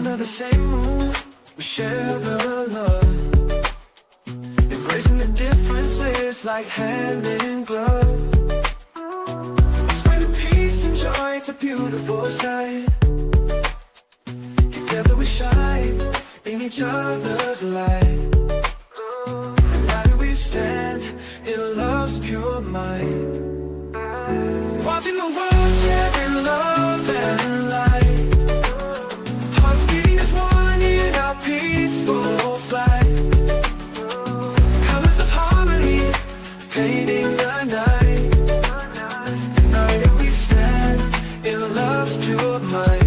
under the same moon, we share the love. Embracing the differences like hand in glove. Spreading peace and joy, it's a beautiful sight. Together we shine in each other's light. United we stand in love's pure might. Watching the world share in love and light. Hearts beating as one in our peaceful flight. Colors of harmony painting the night. United we stand in love's pure might.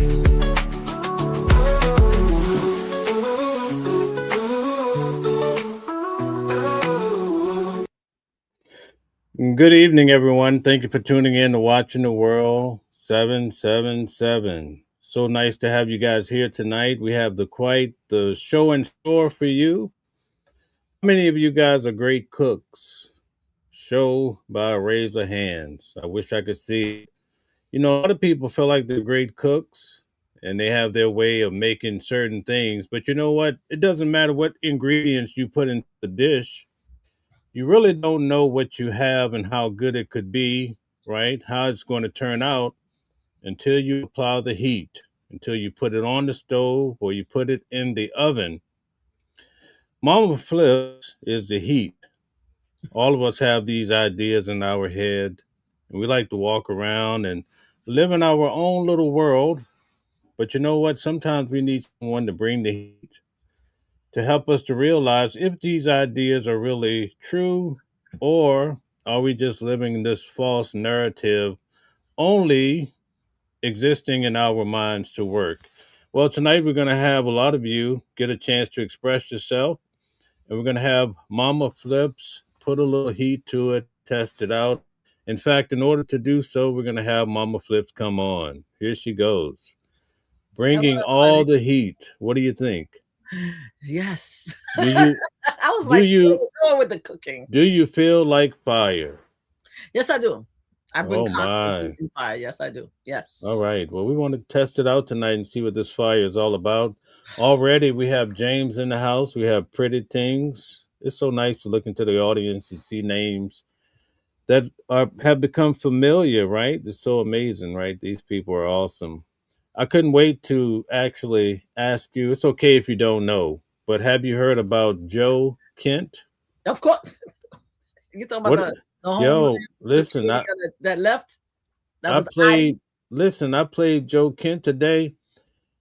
Good evening, everyone. Thank you for tuning in to Watching the World 777. So nice to have you guys here tonight. We have the show in store for you. How many of you guys are great cooks? Show by a raise of hands. I wish I could see it. You know, a lot of people feel like they're great cooks and they have their way of making certain things. But you know what? It doesn't matter what ingredients you put into the dish. You really don't know what you have and how good it could be, right? How it's going to turn out until you apply the heat, until you put it on the stove or you put it in the oven. Mama Flips is the heat. All of us have these ideas in our head, and we like to walk around and live in our own little world. But you know what? Sometimes we need someone to bring the heat to help us to realize if these ideas are really true, or are we just living this false narrative only existing in our minds to work. Well, tonight we're going to have a lot of you get a chance to express yourself, and we're going to have Mama Flips put a little heat to it, test it out. In fact, in order to do so, we're going to have Mama Flips come on. Here she goes, Hello, bringing all everybody. the heat. What do you think? Yes. Do you I was do like, where you you going with the cooking? do you feel like fire? Yes, I do. I bring Oh constant heat my. and fire. Yes, I do. All Yes. right. Well, we want to test it out tonight and see what this fire is all about. Already we have James in the house. We have Pretty Things. It's so nice to look into the audience and see names that have become familiar, right? It's so amazing, right? These people are awesome. I couldn't wait to actually ask you. It's okay if you don't know, but have you heard about Joe Kent? Of course. You talking about What? the Homeland Yo, listen, Security that left? That I was played. I. Listen, I played Joe Kent today.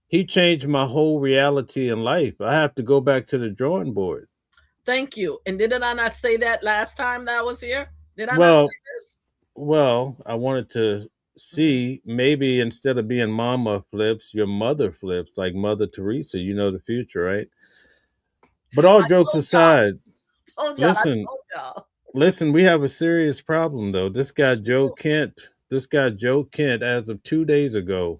He changed my whole reality in life. I have to go back to the drawing board. Thank you. And didn't I not say that last time that I was here? Did I not say Well, this? I wanted to see maybe instead of being Mama Flips, your mother flips, like Mother Teresa. You know the future, right? But all I jokes told y'all. aside, Told y'all. I listen, told y'all. listen. We have a serious problem though. This guy Joe Kent, as of 2 days ago,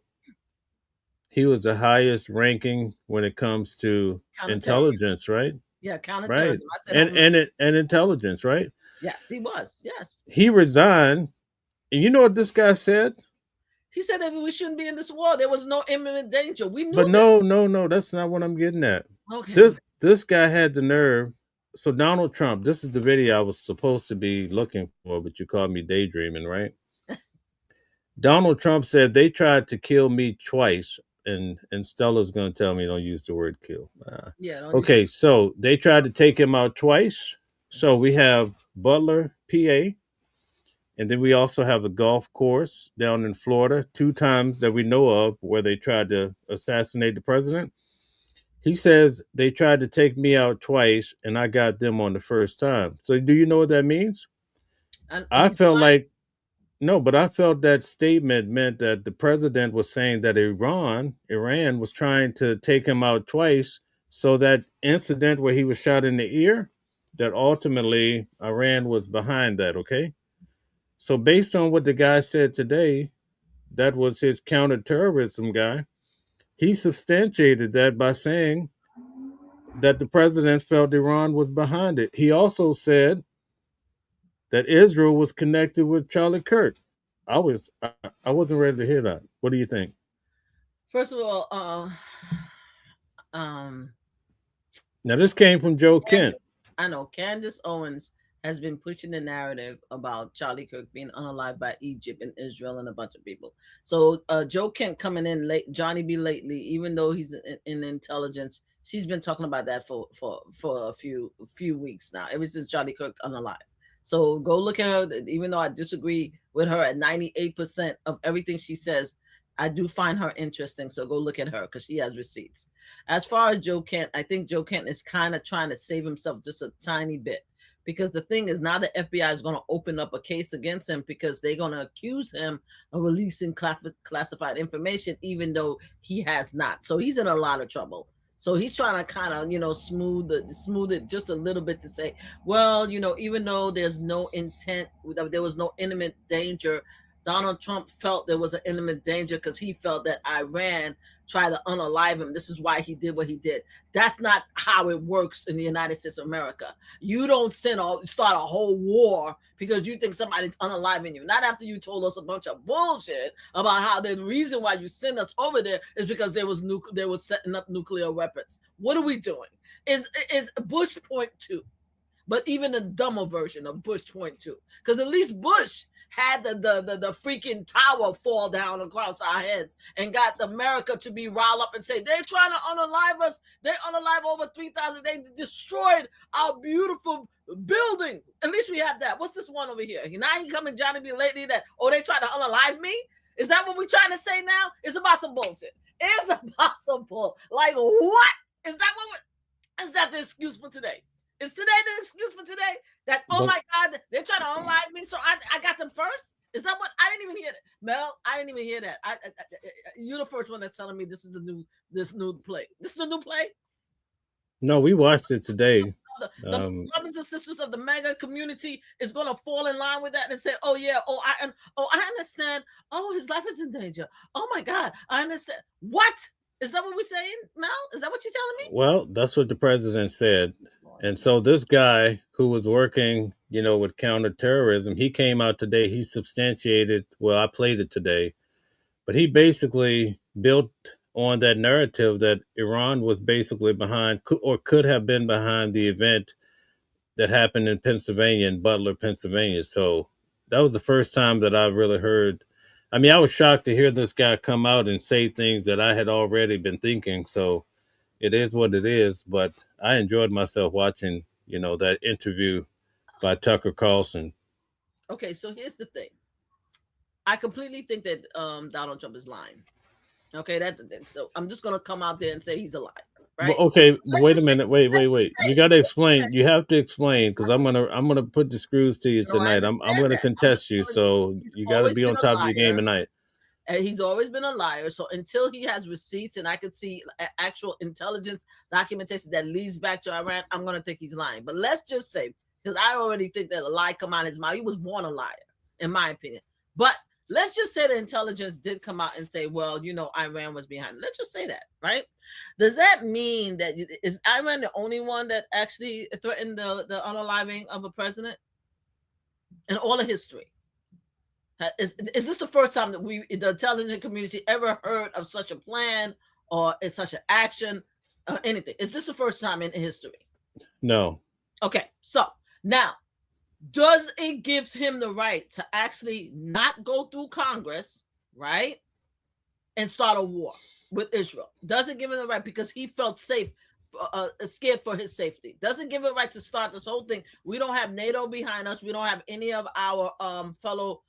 he was the highest ranking when it comes to Counterterrorism. intelligence, right? Yeah, Right. counterterrorism. I said And Homeland. and it, and intelligence, right? Yes, he was. Yes. He resigned, and you know what this guy said? He said that we shouldn't be in this war. There was no imminent danger. We But knew this. no, no, no, that's not what I'm getting at. Okay, go This ahead. this guy had the nerve. So Donald Trump, this is the video I was supposed to be looking for, but you called me daydreaming, right? Donald Trump said they tried to kill me twice, and Stella's gonna tell me don't use the word kill. Yeah, don't use. Okay, so they tried to take him out twice. So we have Butler, PA, and then we also have a golf course down in Florida, two times that we know of where they tried to assassinate the president. He says they tried to take me out twice and I got them on the first time. So do you know what that means? And I he's felt lying. like no, but I felt that statement meant that the president was saying that Iran was trying to take him out twice. So that incident where he was shot in the ear, that ultimately Iran was behind that, okay? So based on what the guy said today, that was his counterterrorism guy. He substantiated that by saying that the president felt Iran was behind it. He also said that Israel was connected with Charlie Kirk. I wasn't ready to hear that. What do you think? First of all, um Now this came from Joe Kent. I know Candace Owens has been pushing the narrative about Charlie Kirk being unalived by Egypt and Israel and a bunch of people. So Joe Kent coming in late, Johnny B lately, even though he's in intelligence, she's been talking about that for a few weeks now, ever since Charlie Kirk unalived. So go look at her. Even though I disagree with her at 98% of everything she says, I do find her interesting. So go look at her because she has receipts. As far as Joe Kent, I think Joe Kent is kind of trying to save himself just a tiny bit. Because the thing is, now the FBI is going to open up a case against him because they're going to accuse him of releasing classified information, even though he has not. So he's in a lot of trouble. So he's trying to kind of, smooth it just a little bit to say, well, even though there's no intent, there was no imminent danger, Donald Trump felt there was an imminent danger because he felt that Iran tried to unalive him. This is why he did what he did. That's not how it works in the United States of America. You don't start a whole war because you think somebody's unaliving you. Not after you told us a bunch of bullshit about how the reason why you sent us over there is because they were setting up nuclear weapons. What are we doing? Is Bush point two, but even a dumber version of Bush point two, because at least Bush had the freaking tower fall down across our heads and got America to be riled up and say, they're trying to unalive us. They unalive over 3,000. They destroyed our beautiful building. At least we have that. What's this one over here? Now he coming Johnny B lately that, they tried to unalive me? Is that what we're trying to say now? It's about some bullshit. It's impossible. Like, what? Is that the excuse for today? Is today the excuse for today? That, my God, they're trying to unalive me, so I got them first? Is that what? I didn't even hear that. Mel, I didn't even hear that. You're the first one that's telling me this is the new play. This is the new play? No, we watched it today. The brothers and sisters of the MAGA community is going to fall in line with that and say, I understand. Oh, his life is in danger. Oh, my God, I understand. What? Is that what we're saying, Mel? Is that what you're telling me? Well, that's what the president said. And so this guy who was working, with counterterrorism, he came out today. He substantiated, well, I played it today, but he basically built on that narrative that Iran was basically behind or could have been behind the event that happened in Pennsylvania, in Butler, Pennsylvania. So that was the first time that I really heard. I mean, I was shocked to hear this guy come out and say things that I had already been thinking. So it is what it is, but I enjoyed myself watching, that interview by Tucker Carlson. Okay, so here's the thing. I completely think that Donald Trump is lying. Okay, that's the thing. So I'm just gonna come out there and say he's a liar, right? Well, okay, wait a minute. Wait. You got to explain. You have to explain because I'm gonna put the screws to you tonight. I'm gonna contest you, so you got to be on top of your game tonight. And he's always been a liar. So until he has receipts and I could see actual intelligence documentation that leads back to Iran, I'm going to think he's lying. But let's just say, because I already think that a lie come out of his mouth. He was born a liar, in my opinion. But let's just say the intelligence did come out and say, well, Iran was behind it. Let's just say that, right? Does that mean that is Iran the only one that actually threatened the unaliving of a president in all of history? Is this the first time that the intelligence community ever heard of such a plan or is such an action or anything? Is this the first time in history? No. Okay, so now, does it give him the right to actually not go through Congress, right, and start a war with Israel? Does it give him the right because he felt safe, scared for his safety? Doesn't give him the right to start this whole thing. We don't have NATO behind us. We don't have any of our fellow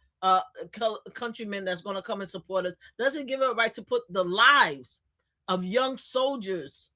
countrymen that's going to come and support us. Doesn't give it a right to put the lives of young soldiers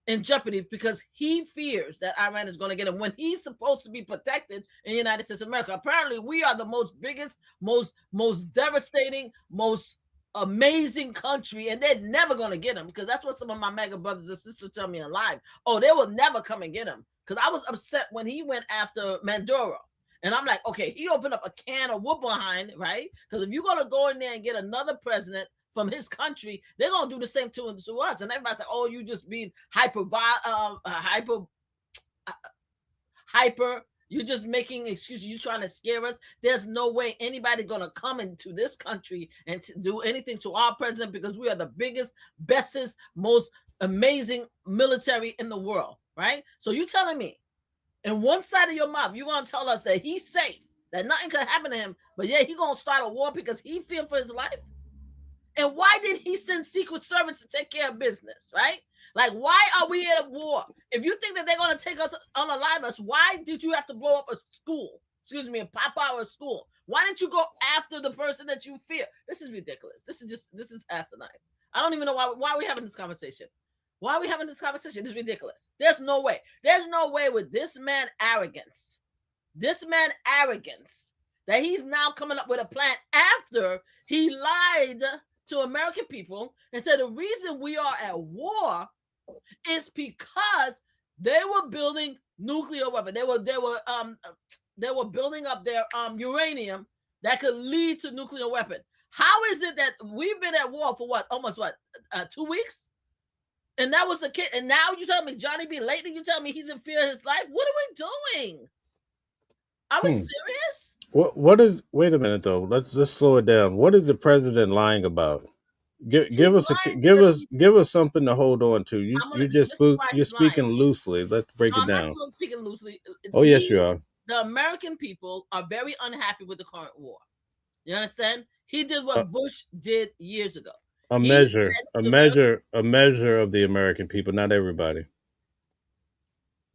in jeopardy because he fears that Iran is going to get him when he's supposed to be protected in the United States of America. Apparently, we are the biggest, most devastating, most amazing country, and they're never going to get him because that's what some of my MAGA brothers and sisters tell me in live. Oh, they will never come and get him because I was upset when he went after Maduro. And I'm like, okay, he opened up a can of whoop behind, right? Because if you're going to go in there and get another president from his country, they're going to do the same to us. And everybody's like, oh, you just being hyper. You're just making excuses. You're trying to scare us. There's no way anybody going to come into this country and to do anything to our president because we are the biggest, bestest, most amazing military in the world, right? So you telling me in one side of your mouth, you're going to tell us that he's safe, that nothing could happen to him, but yeah, he's going to start a war because he feared for his life? And why did he send Secret Service to take care of business, right? Like, why are we at a war? If you think that they're going to take us, unalive us, why did you have to blow up a school? Excuse me, pop out a school. Why didn't you go after the person that you fear? This is ridiculous. This is asinine. I don't even know why are we having this conversation. Why are we having this conversation? This is ridiculous. There's no way. There's no way with this man arrogance. This man arrogance that he's now coming up with a plan after he lied to American people and said the reason we are at war is because they were building nuclear weapons. They were building up their uranium that could lead to nuclear weapon. How is it that we've been at war for almost 2 weeks? And that was the kid. And now you tell me Johnny B. Lately, you tell me he's in fear of his life. What are we doing? Are we serious? What is? Wait a minute though. Let's slow it down. What is the president lying about? Give us something to hold on to. You're speaking loosely. Let's break it down. I'm not speaking loosely. Oh yes, you are. The American people are very unhappy with the current war. You understand? He did what Bush did years ago. A measure of the American people, not everybody.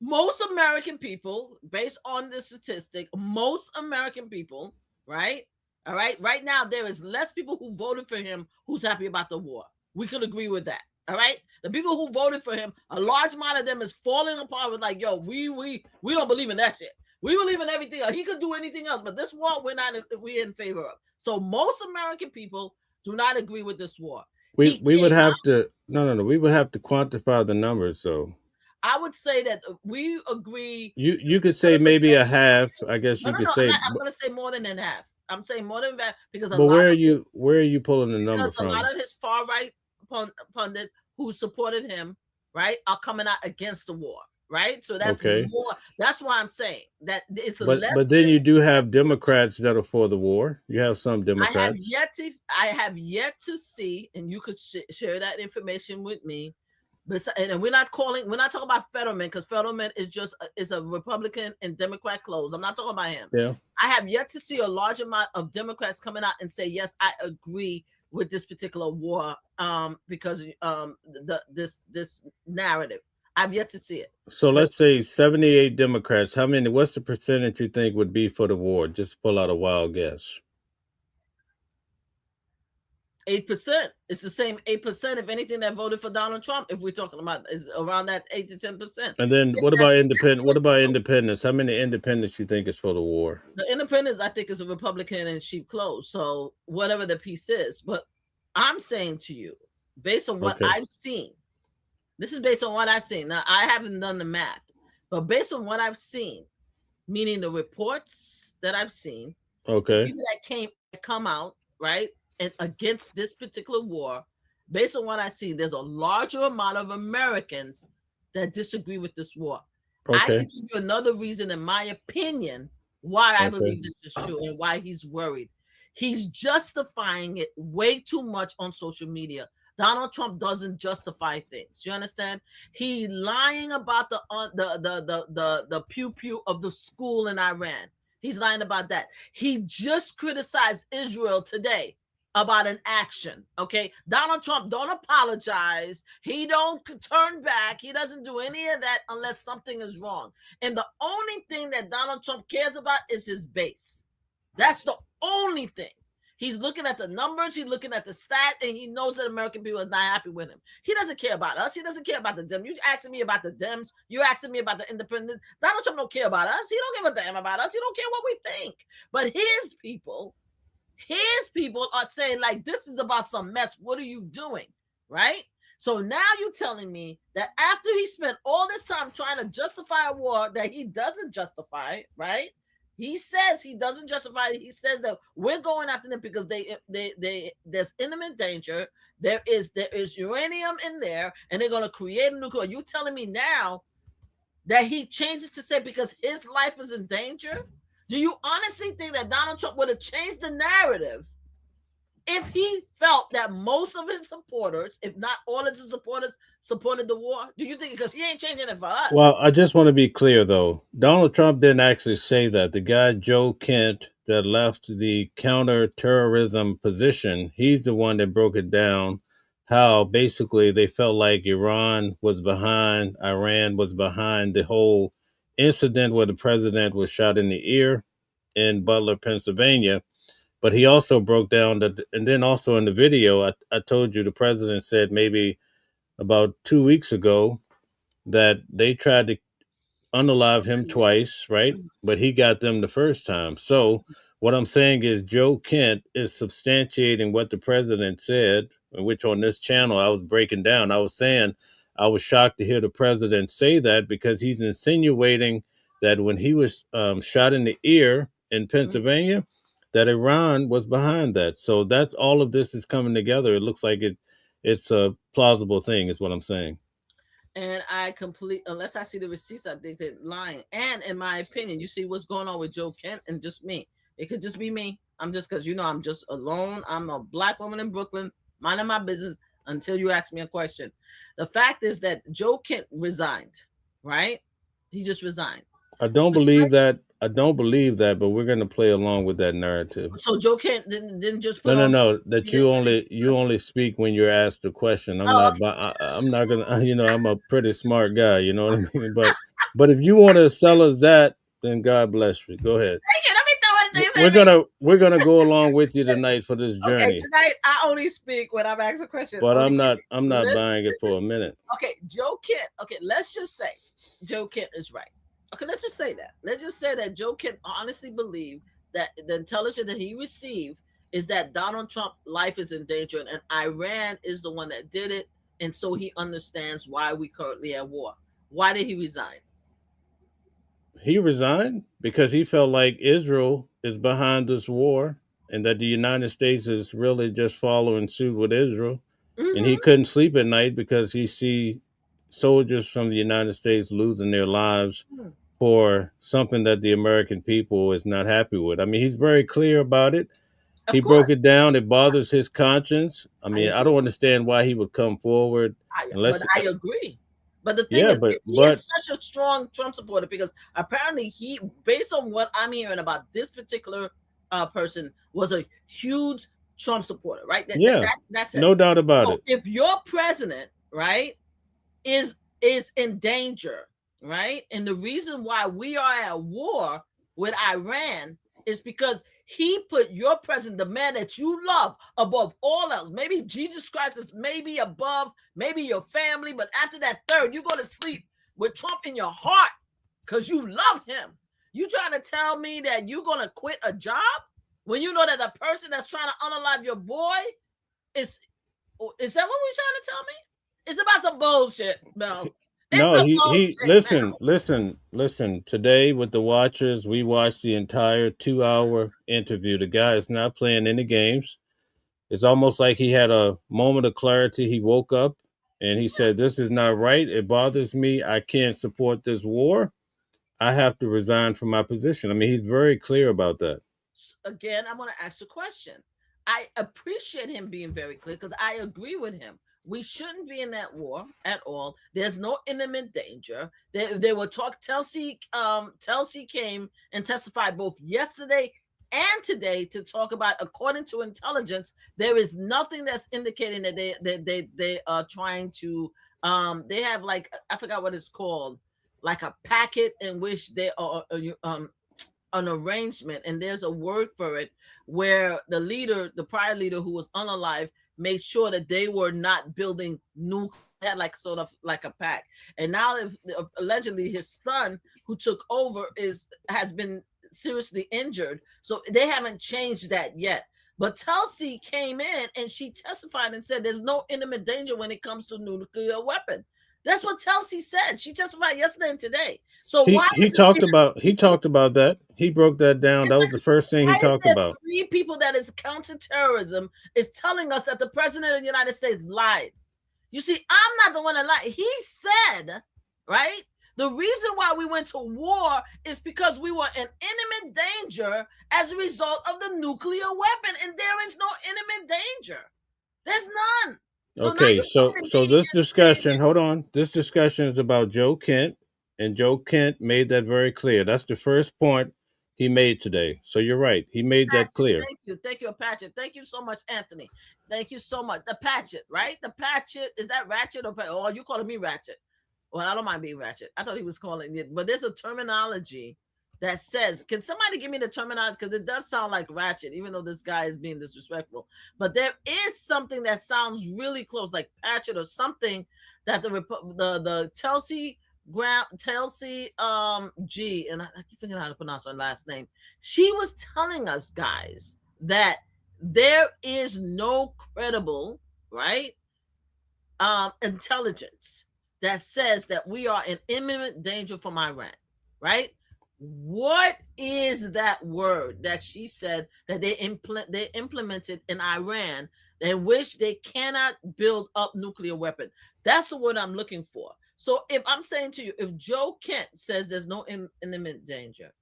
Most American people, based on the statistic, most American people, right? All right. Right now, there is less people who voted for him who's happy about the war. We could agree with that. All right. The people who voted for him, a large amount of them is falling apart with like, yo, we don't believe in that shit. We believe in everything else. He could do anything else, but this war we're in favor of. So most American people do not agree with this war. We would have to we would have to quantify the numbers. So I would say that we agree. You could say maybe a half. I guess you could say. I'm going to say more than half. I'm saying more than that because. But where are you pulling the number from? Because a lot of his far right pundit who supported him, right, are coming out against the war. Right, so that's more. That's why I'm saying that it's a less. But then you do have Democrats that are for the war. You have some Democrats. I have yet to see, and you could share that information with me. But and we're not talking about Fetterman because Fetterman is a Republican and Democrat close. I'm not talking about him. Yeah, I have yet to see a large amount of Democrats coming out and say yes, I agree with this particular war. Because this narrative. I've yet to see it. So let's say 78 Democrats. What's the percentage you think would be for the war? Just pull out a wild guess. 8%. It's the same 8%. If anything, that voted for Donald Trump. If we're talking about is around that 8 to 10%. And then what about independent? What about independents? How many independents you think is for the war? The independents, I think, is a Republican in sheep clothes. So whatever the piece is, but I'm saying to you, based on what I've seen. This is based on what I've seen. Now, I haven't done the math, but based on what I've seen, meaning the reports that I've seen, people that come out, right, and against this particular war, based on what I see, there's a larger amount of Americans that disagree with this war. I can give you another reason, in my opinion, why I believe this is true and why he's worried. He's justifying it way too much on social media. Donald Trump doesn't justify things. You understand? He lying about the pew of the school in Iran. He's lying about that. He just criticized Israel today about an action. Okay, Donald Trump don't apologize. He don't turn back. He doesn't do any of that unless something is wrong. And the only thing that Donald Trump cares about is his base. That's the only thing. He's looking at the numbers, he's looking at the stat, and he knows that American people are not happy with him. He doesn't care about us. He doesn't care about the Dems. You asking me about the Dems. You're asking me about the independents. Donald Trump don't care about us. He don't give a damn about us. He don't care what we think. But his people are saying, like, this is about some mess. What are you doing? Right? So now you're telling me that after he spent all this time trying to justify a war that he doesn't justify, right? He says he doesn't justify it. He says that we're going after them because there's imminent danger. There is uranium in there, and they're going to create a nuclear. You telling me now that he changes to say because his life is in danger? Do you honestly think that Donald Trump would have changed the narrative if he felt that most of his supporters, if not all of his supporters, supported the war? Do you think, because he ain't changing it for us? Well, I just want to be clear, though. Donald Trump didn't actually say that. The guy, Joe Kent, that left the counterterrorism position, he's the one that broke it down how basically they felt like Iran was behind, Iran was behind the whole incident where the president was shot in the ear in Butler, Pennsylvania. But he also broke down that, and then also in the video, I told you the president said maybe about 2 weeks ago that they tried to unalive him twice, right? But he got them the first time. So what I'm saying is Joe Kent is substantiating what the president said, which on this channel I was breaking down. I was saying I was shocked to hear the president say that because he's insinuating that when he was shot in the ear in Pennsylvania, that Iran was behind that. So that's all of this is coming together. It looks like it's a plausible thing, is what I'm saying. And unless I see the receipts, I think they're lying. And in my opinion, you see what's going on with Joe Kent and just me. It could just be me. I'm just, because I'm just alone. I'm a black woman in Brooklyn, minding my business until you ask me a question. The fact is that Joe Kent resigned, right? He just resigned. I don't believe that. I don't believe that, but we're going to play along with that narrative. So Joe Kent didn't just put No. That you only speak when you're asked a question. I'm not. Okay. I'm not gonna. I'm a pretty smart guy. You know what I mean. But if you want to sell us that, then God bless you. Go ahead. Thank you. Let me throw it. We're gonna go along with you tonight for this journey. Okay, tonight I only speak when I'm asked a question. But I'm not buying it for a minute. Okay, Joe Kent. Okay, let's just say Joe Kent is right. Okay, let's just say that. Let's just say that Joe Kent honestly believed that the intelligence that he received is that Donald Trump's life is in danger and Iran is the one that did it. And so he understands why we currently at war. Why did he resign? He resigned because he felt like Israel is behind this war and that the United States is really just following suit with Israel. Mm-hmm. And he couldn't sleep at night because he see soldiers from the United States losing their lives for something that the American people is not happy with. I mean, he's very clear about it. He broke it down. It bothers his conscience. I mean, I don't understand why he would come forward. But I agree. But the thing is, he is such a strong Trump supporter because apparently he, based on what I'm hearing about this particular person, was a huge Trump supporter, right? That's it. No doubt about it. If your president, right, is in danger, right, and the reason why we are at war with Iran is because he put your president, the man that you love, above all else. Maybe Jesus Christ is maybe above, maybe your family, but after that third, you go to sleep with Trump in your heart because you love him. You trying to tell me that you're going to quit a job when you know that the person that's trying to unalive your boy is that what we're trying to tell me? It's about some bullshit, Mel. No, he listen. Today with the watchers, we watched the entire 2-hour interview. The guy is not playing any games. It's almost like he had a moment of clarity. He woke up and he said, "This is not right. It bothers me. I can't support this war. I have to resign from my position." I mean, he's very clear about that. Again, I'm going to ask a question. I appreciate him being very clear because I agree with him. We shouldn't be in that war at all. There's no imminent danger. They will talk. Telsey came and testified both yesterday and today to talk about, according to intelligence, there is nothing that's indicating that they are trying to. They have, like, I forgot what it's called, like a packet in which they are an arrangement, and there's a word for it, where the prior leader who was unalive, made sure that they were not building new, had like sort of like a pact. And now allegedly his son who took over has been seriously injured. So they haven't changed that yet. But Telsey came in and she testified and said there's no imminent danger when it comes to nuclear weapon. That's what Telsey said. She testified yesterday and today. So he talked about that. He broke that down. That was the first thing he talked about. 3 people that is counterterrorism is telling us that the president of the United States lied. You see, I'm not the one that lied. He said, right, The reason why we went to war is because we were in imminent danger as a result of the nuclear weapon, and there is no imminent danger. There's none. So now Okay, you're so coming to so me this and saying discussion, hold on. This discussion is about Joe Kent, and Joe Kent made that very clear. That's the first point he made today. So you're right. He made that Patchett. clear. Thank you, Patchett. Thank you so much, Anthony. Thank you so much. The Patchett, right? The Patchett, is that Ratchet or oh, you calling me Ratchet? Well, I don't mind being Ratchet. I thought he was calling it, but there's a terminology that says, can somebody give me the terminology? Because it does sound like Ratchet, even though this guy is being disrespectful. But there is something that sounds really close, like Patchett or something that the Telsey G, and I keep thinking how to pronounce her last name. She was telling us, guys, that there is no credible, right, intelligence that says that we are in imminent danger from Iran, right? What is that word that she said that they implemented in Iran, in which they cannot build up nuclear weapons? That's the word I'm looking for. So if I'm saying to you, if Joe Kent says there's no imminent danger,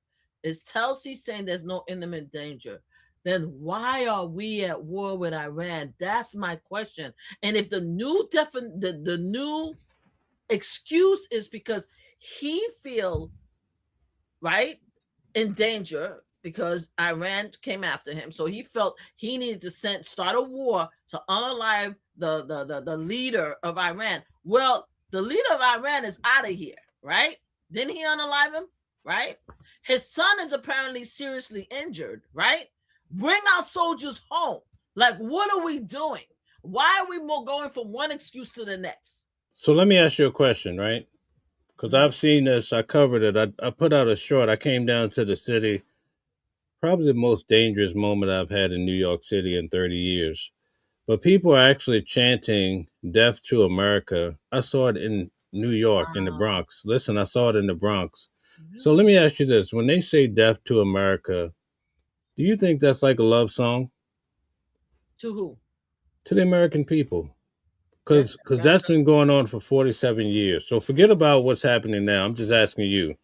is Telsey saying there's no imminent danger, then why are we at war with Iran? That's my question. And if the new excuse is because he feel right in danger because Iran came after him, so he felt he needed to start a war to unalive the leader of Iran. Well, the leader of Iran is out of here, right? Didn't he unalive him? Right? His son is apparently seriously injured, right? Bring our soldiers home. Like, what are we doing? Why are we more going from one excuse to the next? So let me ask you a question, right? Because I've seen this. I covered it. I put out a short. I came down to the city. Probably the most dangerous moment I've had in New York City in 30 years. But people are actually chanting "Death to America." I saw it in New York, in the Bronx. Listen, I saw it in the Bronx. So let me ask you this: when they say "Death to America," do you think that's like a love song To who? to the American people? Because Listen, that's been going on for 47 years. So forget about what's happening now. I'm just asking you,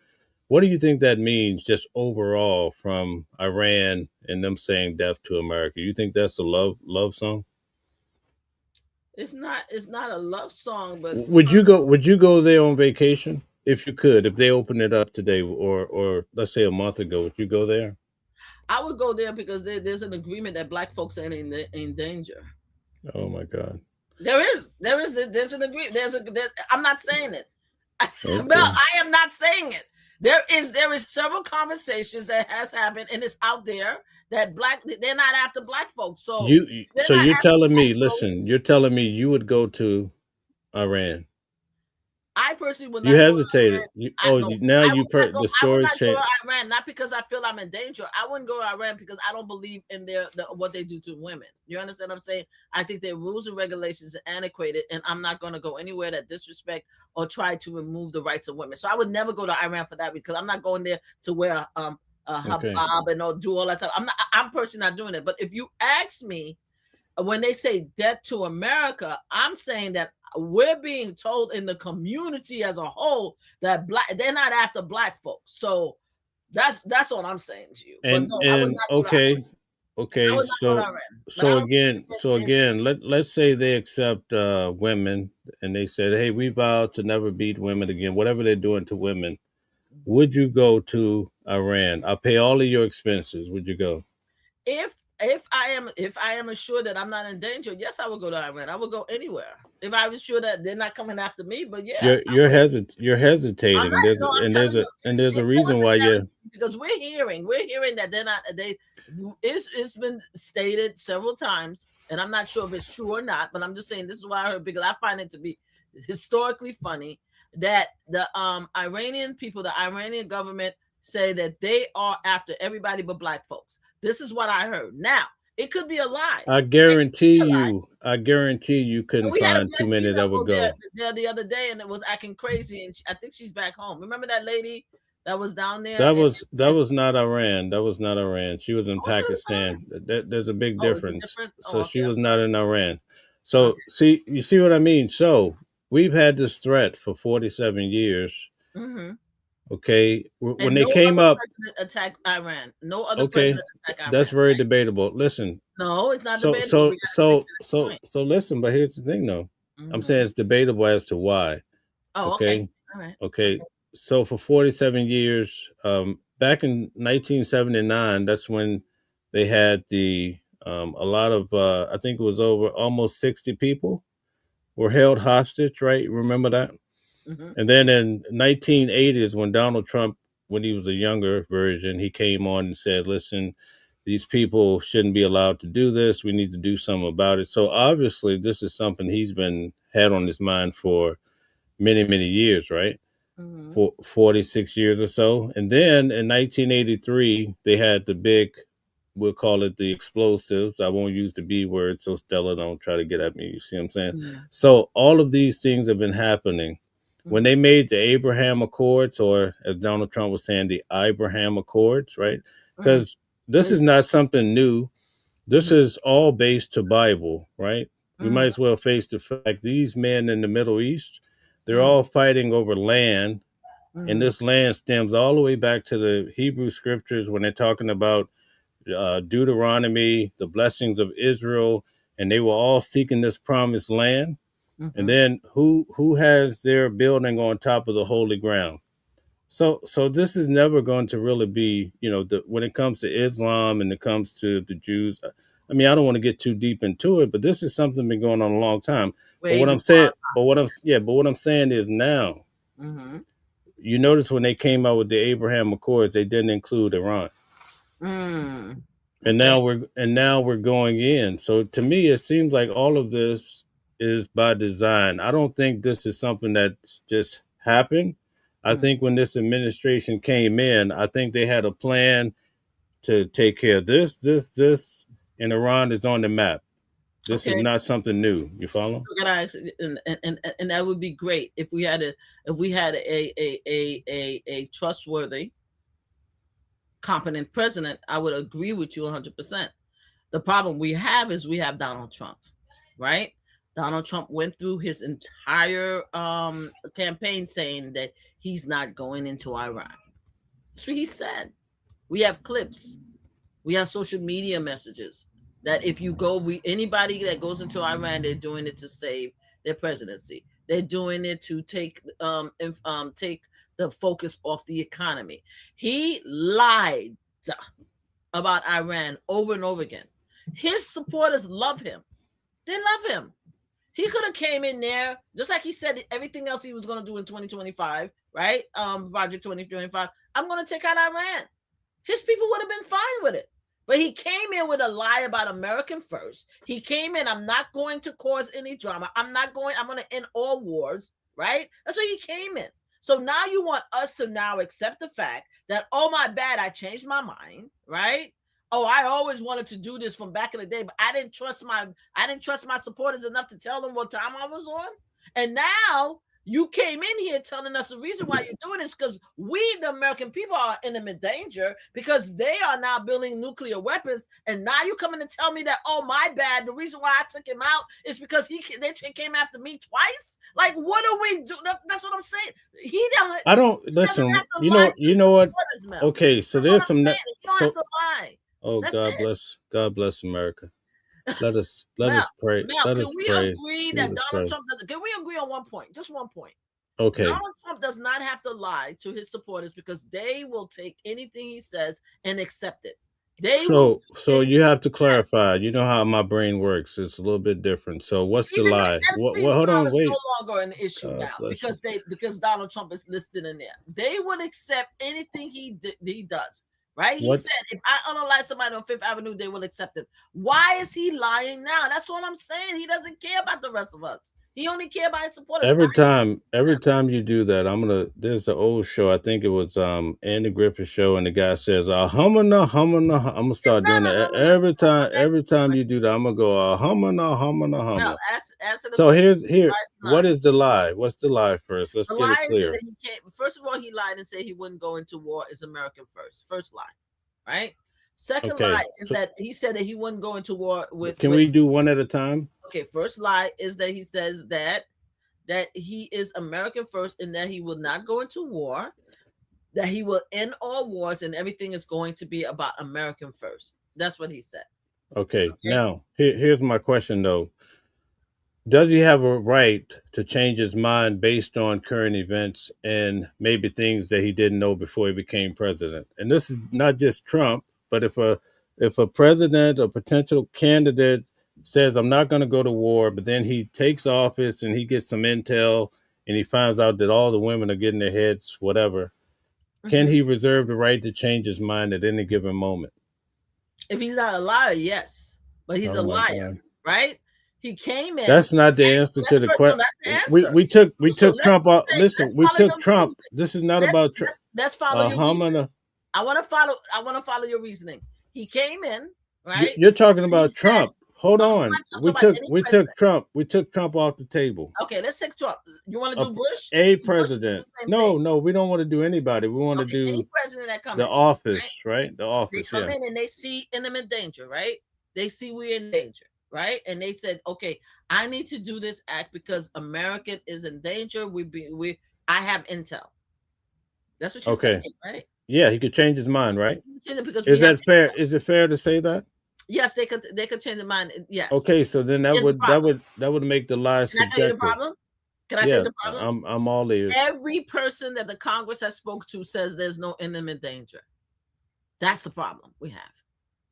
what do you think that means just overall from Iran and them saying "Death to America"? You think that's a love song? it's not a love song, but Would you go there on vacation if you could? If they opened it up today, or let's say a month ago, would you go there? I would go there because there's an agreement that black folks are in danger. Oh my God. There's an agreement. I'm not saying it. Well, Okay. I am not saying it. There is several conversations that has happened, and it's out there that they're not after black folks. So they're So not you're after telling black me, folks. listen, you're telling me you would go to Iran. I personally would You not go to Iran. hesitated. Now I would not go. the I would story's not go to changed. Iran, not because I feel I'm in danger. I wouldn't go to Iran because I don't believe in what they do to women. You understand what I'm saying? I think their rules and regulations are antiquated, and I'm not going to go anywhere that disrespect or try to remove the rights of women. So I would never go to Iran for that because I'm not going there to wear a Okay. hijab and do all that stuff. I'm personally not doing it. But if you ask me, when they say "Death to America," I'm saying that we're being told in the community as a whole that they're not after black folks. So that's what I'm saying to you. But no, I would And not go to okay, I okay. would not go to Iran. But I So don't again, think let's say they accept women, and they said, "Hey, we vow to never beat women again." Whatever they're doing to women, would you go to Iran? I'll pay all of your expenses. Would you go? if I am assured that I'm not in danger, yes, I would go to Iran. I would go anywhere if I was sure that they're not coming after me. But yeah, You're I'm hesitating. not. No, I'm telling you, There's if a there was reason a why guarantee, you. because we're hearing that they're not. It's been stated several times, and I'm not sure if it's true or not. But I'm just saying this is what I heard because I find it to be historically funny that the Iranian people, the Iranian government, say that they are after everybody but black folks. This is what I heard. Now it could be a lie. It could be a lie. I guarantee you couldn't We had a find too black many female that would go there, go. the other day, and it was acting crazy. And I think she's back home. Remember that lady that was down there? That And was not Iran. That was not Iran. She was in oh, was it Pakistan. There's a big oh, it's a difference. difference. Oh, So okay. she I'm was not sorry. in Iran. Okay. So see, you see what I mean? So we've had this threat for 47 years. Mm-hmm. Okay, when And they no came other up, president attacked Iran. No other okay, president attacked that's Iran, very right? debatable. Listen, No, it's not so debatable. so We got to stick so to this so point. so listen, but here's the thing, though. I'm saying Mm-hmm. it's debatable as to why. Oh, okay. Okay, All right. okay. Okay. So for 47 years, back in 1979, that's when they had a lot of I think it was over almost 60 people were held hostage, right? Remember that? Mm-hmm. And then in 1980 is when Donald Trump, when he was a younger version, he came on and said, "Listen, these people shouldn't be allowed to do this. We need to do something about it." So obviously, this is something he's been had on his mind for many years, right? Mm-hmm. For 46 years or so. And then in 1983, they had the big, we'll call it the explosives. I won't use the B word, so Stella don't try to get at me. You see what I'm saying? So all of these things have been happening. When Mm-hmm. they made the Abraham Accords, or as Donald Trump was saying, the Abraham Accords, right? Mm-hmm. Because this is not something new. This is all based to Bible, right? We might Mm-hmm. as well face the fact these men in the Middle East, they're Mm-hmm. all fighting over land, and Mm-hmm. this land stems all the way back to the Hebrew scriptures when they're talking about Deuteronomy, the blessings of Israel, and they were all seeking this promised land. And Mm-hmm. then who has their building on top of the holy ground? So this is never going to really be, when it comes to Islam and it comes to the Jews. I mean, I don't want to get too deep into it, but this is something been going on a long time. But Way what I'm before saying, our time. but what I'm saying is now, Mm-hmm. you notice when they came out with the Abraham Accords, they didn't include Iran. Mm. And Okay. now we're going in. So to me, it seems like all of this is by design. I don't think this is something that's just happened. I Mm. think when this administration came in, I think they had a plan to take care of this, and Iran is on the map. This is Okay. not something new. You follow? We're gonna actually, and that would be great if we had a trustworthy, competent president. I would agree with you 100%. The problem we have is we have Donald Trump, right? Donald Trump went through his entire campaign saying that he's not going into Iraq. That's what he said. We have clips. We have social media messages that if you go, anybody that goes into Iran, they're doing it to save their presidency. They're doing it to take the focus off the economy. He lied about Iran over and over again. His supporters love him. They love him. He could have came in there just like he said everything else he was going to do in 2025, right? Project 2025. I'm going to take out Iran. His people would have been fine with it. But he came in with a lie about American first. He came in, I'm not going to cause any drama. I'm going to end all wars, right? That's why he came in. So now you want us to now accept the fact that, oh, my bad, I changed my mind, right? Oh, I always wanted to do this from back in the day, but I didn't trust my supporters enough to tell them what time I was on. And now you came in here telling us the reason why you're doing this because we, the American people, are in imminent danger because they are now building nuclear weapons. And now you're coming to tell me that, oh, my bad, the reason why I took him out is because they came after me twice? Like, what do we do? That's what I'm saying. He doesn't I don't have listen. to lie to You his know what? supporters, Mel. Okay, so That's what there's I'm some. saying. You don't have So to lie. oh, That's it. God bless America. Let Mel, us pray. Mel, Let can us we pray. agree that Jesus Donald Christ. Trump doesn't? Can we agree on one point? Just one point. Okay. Donald Trump does not have to lie to his supporters because they will take anything he says and accept it. They will do So anything you have to he says. clarify. You know how my brain works. It's a little bit different. So what's the Even the lie? What Epstein hold file on, is wait. no longer an issue God now bless you. because Donald Trump is listed in there. They would accept anything he does. Right? He What said, if I unalive somebody on Fifth Avenue, they will accept it. Why is he lying now? That's what I'm saying. He doesn't care about the rest of us. He only cares about his supporters. every time you do that, there's an old show, I think it was Andy Griffith show, and the guy says, humana, humana, I'm gonna It's start not doing a that. humana. Every time you do that, I'm gonna go humana, humana, No, humana. answer the So question. here, Why is he what lying? is the lie? What's the lie first? Let's The get it lie is that clear. he can't. First of all, he lied and said he wouldn't go into war. Is American first. First lie, right? Second lie Okay. is So that he said that he wouldn't go into war with can we do one at a time? Okay, first lie is that he says that that he is American first and that he will not go into war, that he will end all wars and everything is going to be about American first. That's what he said. Okay. Okay. Now, here's my question though. Does he have a right to change his mind based on current events and maybe things that he didn't know before he became president? And this is not just Trump, but if a president or potential candidate says I'm not going to go to war, but then he takes office and he gets some intel and he finds out that all the women are getting their heads whatever, can Mhm. he reserve the right to change his mind at any given moment? If he's not a liar, yes, but he's Oh a my liar, God. right? He came in. That's not the answer to That's the first. No, question. that's the We answer. we took we So took Trump out. let's Listen, we follow took your Trump. reasoning. This is not about Trump. Let's follow your reasoning. Hamana. I want to follow. I want to follow your reasoning. He came in, right? You're talking And he about said, Trump. Hold "I'm on. talking about any We took president." Trump. We took Trump off the table. Okay, let's take Trump. You want to A, do Bush? a Bush is the president. same thing. No, no, we don't want to do anybody. We want to Okay, any do president that come the in, right? office, right? The They office. come Yeah. in and they see imminent danger, right? They see we're in danger, right? And they said, "Okay, I need to do this act because America is in danger. I have intel." That's what you're Okay. saying, right? Yeah, he could change his mind, right? Because we Is have that fair? Is it fair to say that? yes, they could change their mind. Yes. Okay, so then Here's the problem. that would make the lie Can I tell you the subjective. problem? Can I tell you Yeah, the problem? I'm all ears. Every person that the Congress has spoke to says there's no imminent danger. That's the problem we have,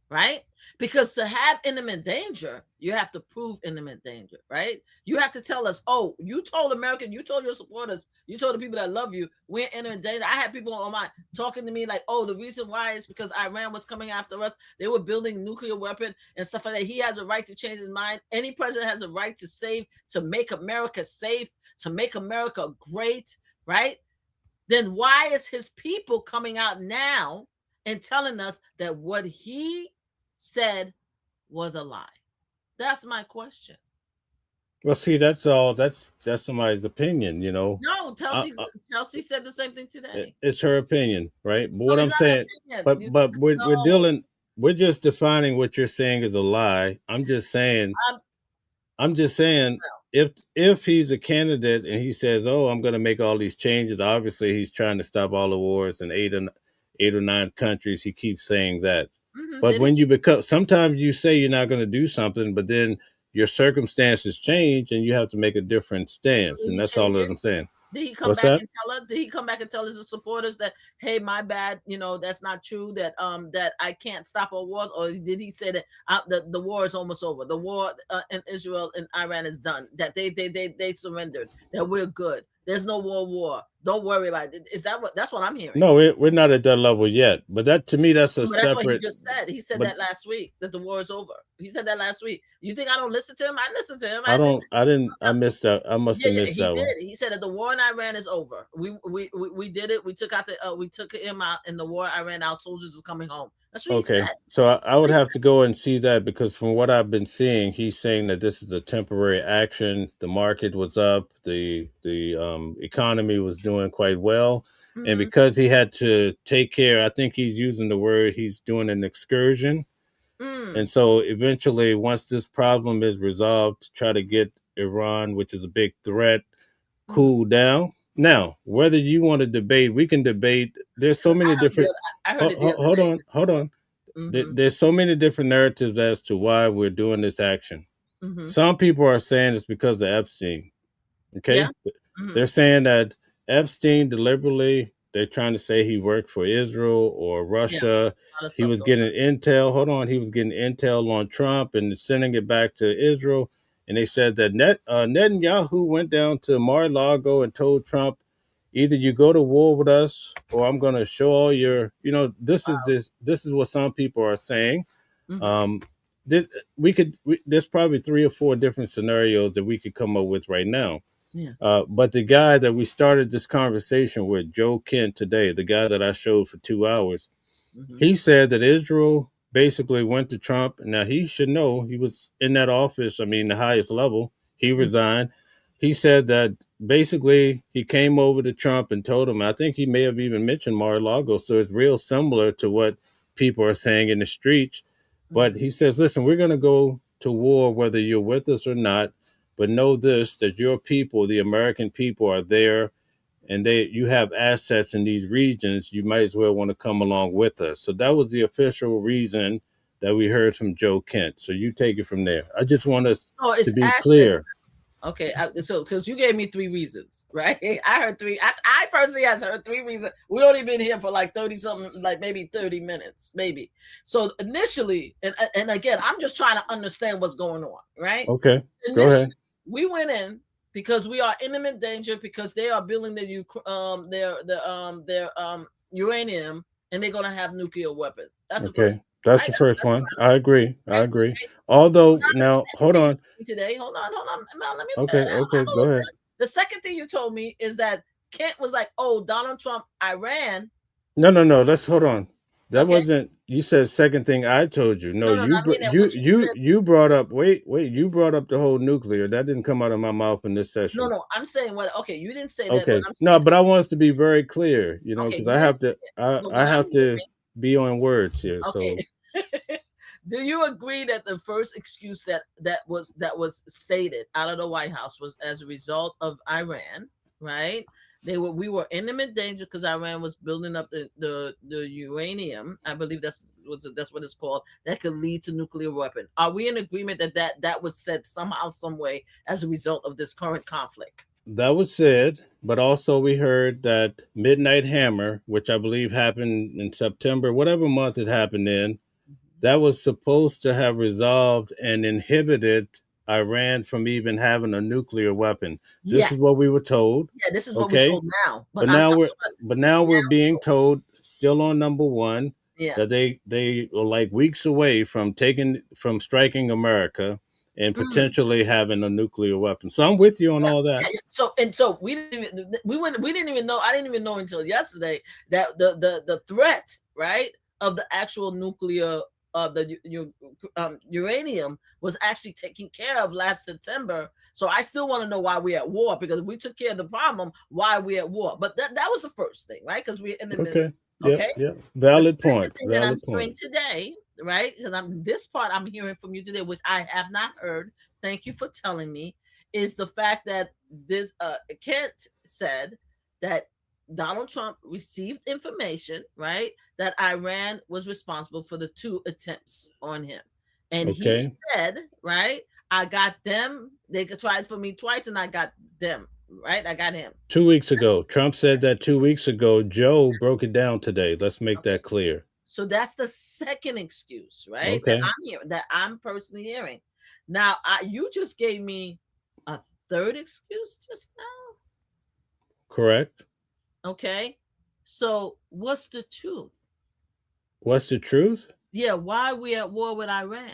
right? Because to have imminent danger, you have to prove imminent danger, right? You have to tell us, oh, you told America, you told your supporters, you told the people that love you, we're in imminent danger. I had people on my talking to me like, oh, the reason why is because Iran was coming after us. They were building nuclear weapon and stuff like that. He has a right to change his mind. Any president has a right to save, to make America safe, to make America great, right? Then why is his people coming out now and telling us that what he said was a lie? That's my question. Well, see, that's all. That's somebody's opinion, you know. No, I, Chelsea said the same thing today. it's her opinion, right? But No, what it's I'm not an saying, opinion. but we're No, dealing. We're just defining what you're saying is a lie. I'm just saying. I'm I'm just saying. If he's a candidate and he says, "Oh, I'm going to make all these changes," obviously he's trying to stop all the wars in eight or nine countries. He keeps saying that. But did he? when you become, sometimes you say you're not going to do something, but then your circumstances change and you have to make a different stance. Did And he that's all change that it? I'm saying. Did he come What's back that? and tell us? Did he come back and tell his supporters that, hey, my bad, that's not true, that I can't stop all wars? Or did he say that the war is almost over? The war in Israel and Iran is done. That they surrendered. That we're good. There's no war. Don't worry about it. Is that's what I'm hearing? No, we're not at that level yet. But that to me, that's a But that's what he separate. just said. He said But that last week that the war is over. He said that last week. You think I don't listen to him? I listen to him. I don't. I didn't. I missed that. I must Yeah, have yeah, missed he that one. did. He said that the war in Iran is over. We did it. We took him out in the war. Iran. Our soldiers is coming home. That's what he Okay, said. so I would have to go and see that because from what I've been seeing, he's saying that this is a temporary action. The market was up, the economy was doing quite well, and Mm-hmm. because he had to take care, I think he's using the word he's doing an excursion, and so eventually, once this problem is resolved, to try to get Iran, which is a big threat, cool down. Now, whether you want to debate, we can debate. There's so many different. I heard it the other Hold day. on, hold on. Mm-hmm. There's so many different narratives as to why we're doing this action. Mm-hmm. Some people are saying it's because of Epstein. Okay, Yeah. Mm-hmm. they're saying that Epstein deliberately. They're trying to say he worked for Israel or Yeah. Russia. He was getting intel. Hold on, he was getting intel on Trump and sending it back to Israel. And they said that Netanyahu went down to Mar-a-Lago and told Trump, either you go to war with us or I'm going to show all your, this is what some people are saying. Mm-hmm. There's probably 3 or 4 different scenarios that we could come up with right now. Yeah. But the guy that we started this conversation with, Joe Kent, today, the guy that I showed for 2 hours, he said that Israel basically went to Trump. Now, he should know he was in that office. I mean, the highest level. He resigned. He said that basically he came over to Trump and told him, I think he may have even mentioned Mar-a-Lago. So it's real similar to what people are saying in the streets. But he says, listen, we're going to go to war whether you're with us or not. but know this, that your people, the American people, are there, and you have assets in these regions. You might as well want to come along with us. So that was the official reason that we heard from Joe Kent. So you take it from there. I just want us So to it's be assets. clear. Okay, so because you gave me three reasons, right? I heard three. I personally has heard three reasons. We only been here for like 30 something, like maybe 30 minutes, maybe. So initially, and again, I'm just trying to understand what's going on, right? Okay, go Initially, ahead. we went in because we are in imminent danger because they are building their uranium, and they're gonna have nuclear weapons. That's the first, Okay, that's right? the first one. I agree. I Right? agree. Okay. Although Now the now, second hold thing you on. told me today, hold on, Mel, let me. Okay, okay, I'm go almost ahead. done. The second thing you told me is that Kent was like, "Oh, Donald Trump, Iran." No, no, no. Let's hold on. That Okay, wasn't. You said second thing I told you. No, no, no, no. I mean that what you said. you brought up. Wait, wait. You brought up the whole nuclear. That didn't come out of my mouth in this No, session. no. I'm saying what? Okay, you didn't say that. What Okay. I'm No, saying. but I want us to be very clear. Okay, Because you I didn't have say to. it. But I what I'm have to hearing. be on words here. Okay. So Do you agree that the first excuse that was stated out of the White House was as a result of Iran, right? We were in imminent danger because Iran was building up the uranium. I believe that's what it's called. That could lead to nuclear weapon. Are we in agreement that was said somehow, some way as a result of this current conflict? that was said. But also we heard that Midnight Hammer, which I believe happened in September, whatever month it happened in, that was supposed to have resolved and inhibited Iran from even having a nuclear weapon. This is Yes. what we were told. Yeah. This is what we're Okay. told now. But But I'm now talking we're about but now we're being now. told, still on number one, Yeah. that they are like weeks away from striking America and Mm. potentially having a nuclear weapon. So I'm with you on Yeah, all that. yeah. So we didn't even know. I didn't even know until yesterday that the threat, right, of the actual nuclear of the uranium was actually taken care of last September. So I still want to know why we're at war, because if we took care of the problem, why we're at war. But that was the first thing, right? Because we're in the middle. Okay. Yep. Okay. Yep. The Valid second point. thing that I'm Valid hearing point. today, right? Because this part I'm hearing from you today, which I have not heard. Thank you for telling me. Is the fact that this Kent said that Donald Trump received information, right, that Iran was responsible for the two attempts on him, and he Okay. said, right, I got them. They tried for me twice, and I got them. Right, I got him. 2 weeks ago. Trump said that 2 weeks ago. Joe broke it down today. Let's make Okay. that clear. So that's the second excuse, right? That Okay. I'm hearing, that I'm personally hearing. Now, you just gave me a third excuse just now. Correct. Okay. So what's the truth? What's the truth? Yeah, why are we at war with Iran?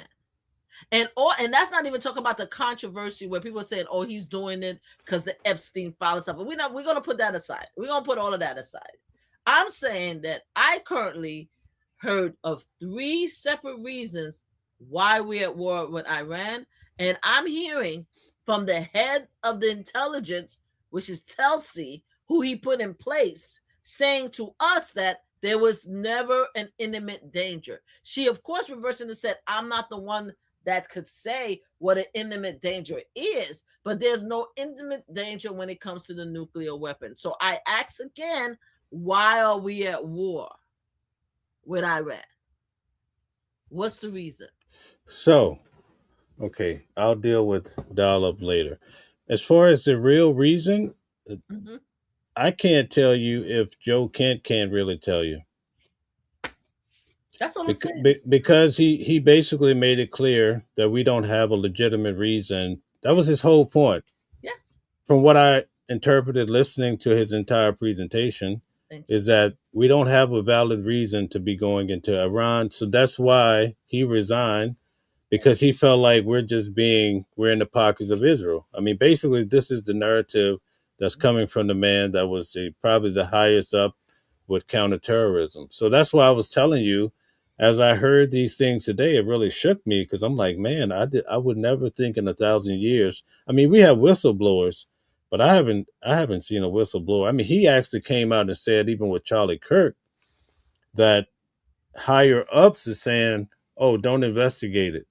And that's not even talking about the controversy where people are saying, "Oh, he's doing it because the Epstein file and stuff." But we're gonna put that aside. We're gonna put all of that aside. I'm saying that I currently heard of three separate reasons why we're at war with Iran, and I'm hearing from the head of the intelligence, which is Tulsi, who he put in place, saying to us that there was never an imminent danger. She, of course, reversed and said, "I'm not the one that could say what an imminent danger is, but there's no imminent danger when it comes to the nuclear weapon." So I ask again, why are we at war with Iran? What's the reason? So, okay, I'll deal with dial up later. As far as the real reason, Mm-hmm. I can't tell you if Joe Kent can't really tell you. That's what I'm saying. Because he basically made it clear that we don't have a legitimate reason. That was his whole point. Yes. From what I interpreted listening to his entire presentation, Thank you. is that we don't have a valid reason to be going into Iran. So that's why he resigned, because he felt like we're in the pockets of Israel. I mean, basically, this is the narrative that's coming from the man that was probably the highest up with counterterrorism. So that's why I was telling you, as I heard these things today, it really shook me, because I'm like, man, I would never think in 1,000 years. I mean, we have whistleblowers, but I haven't seen a whistleblower. I mean, he actually came out and said, even with Charlie Kirk, that higher ups is saying, "Oh, don't investigate it."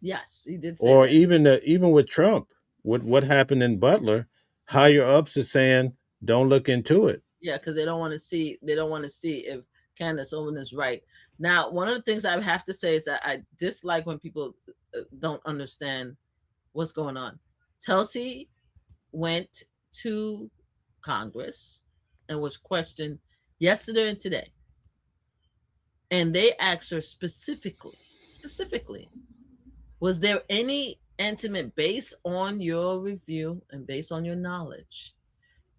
Yes, he did say Or that. even with Trump. what happened in Butler, higher ups is saying don't look into it. Yeah, because they don't want to see. They don't want to see if Candace Owen is right. Now, one of the things I have to say is that I dislike when people don't understand what's going on. Telsey went to Congress and was questioned yesterday and today, and they asked her specifically, was there any intimate based on your review and based on your knowledge?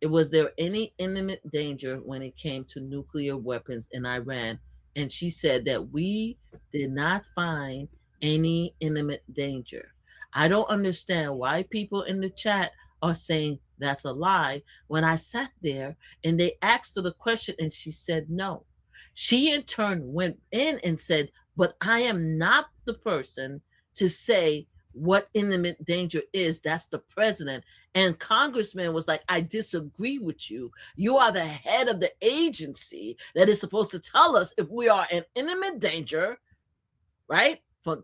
Was there any imminent danger when it came to nuclear weapons in Iran? And she said that we did not find any imminent danger. I don't understand why people in the chat are saying that's a lie when I sat there and they asked her the question and she said no. She in turn went in and said, but I am not the person to say what imminent danger is. That's the president. And Congressman was like, I disagree with you. You are the head of the agency that is supposed to tell us if we are in imminent danger, right? From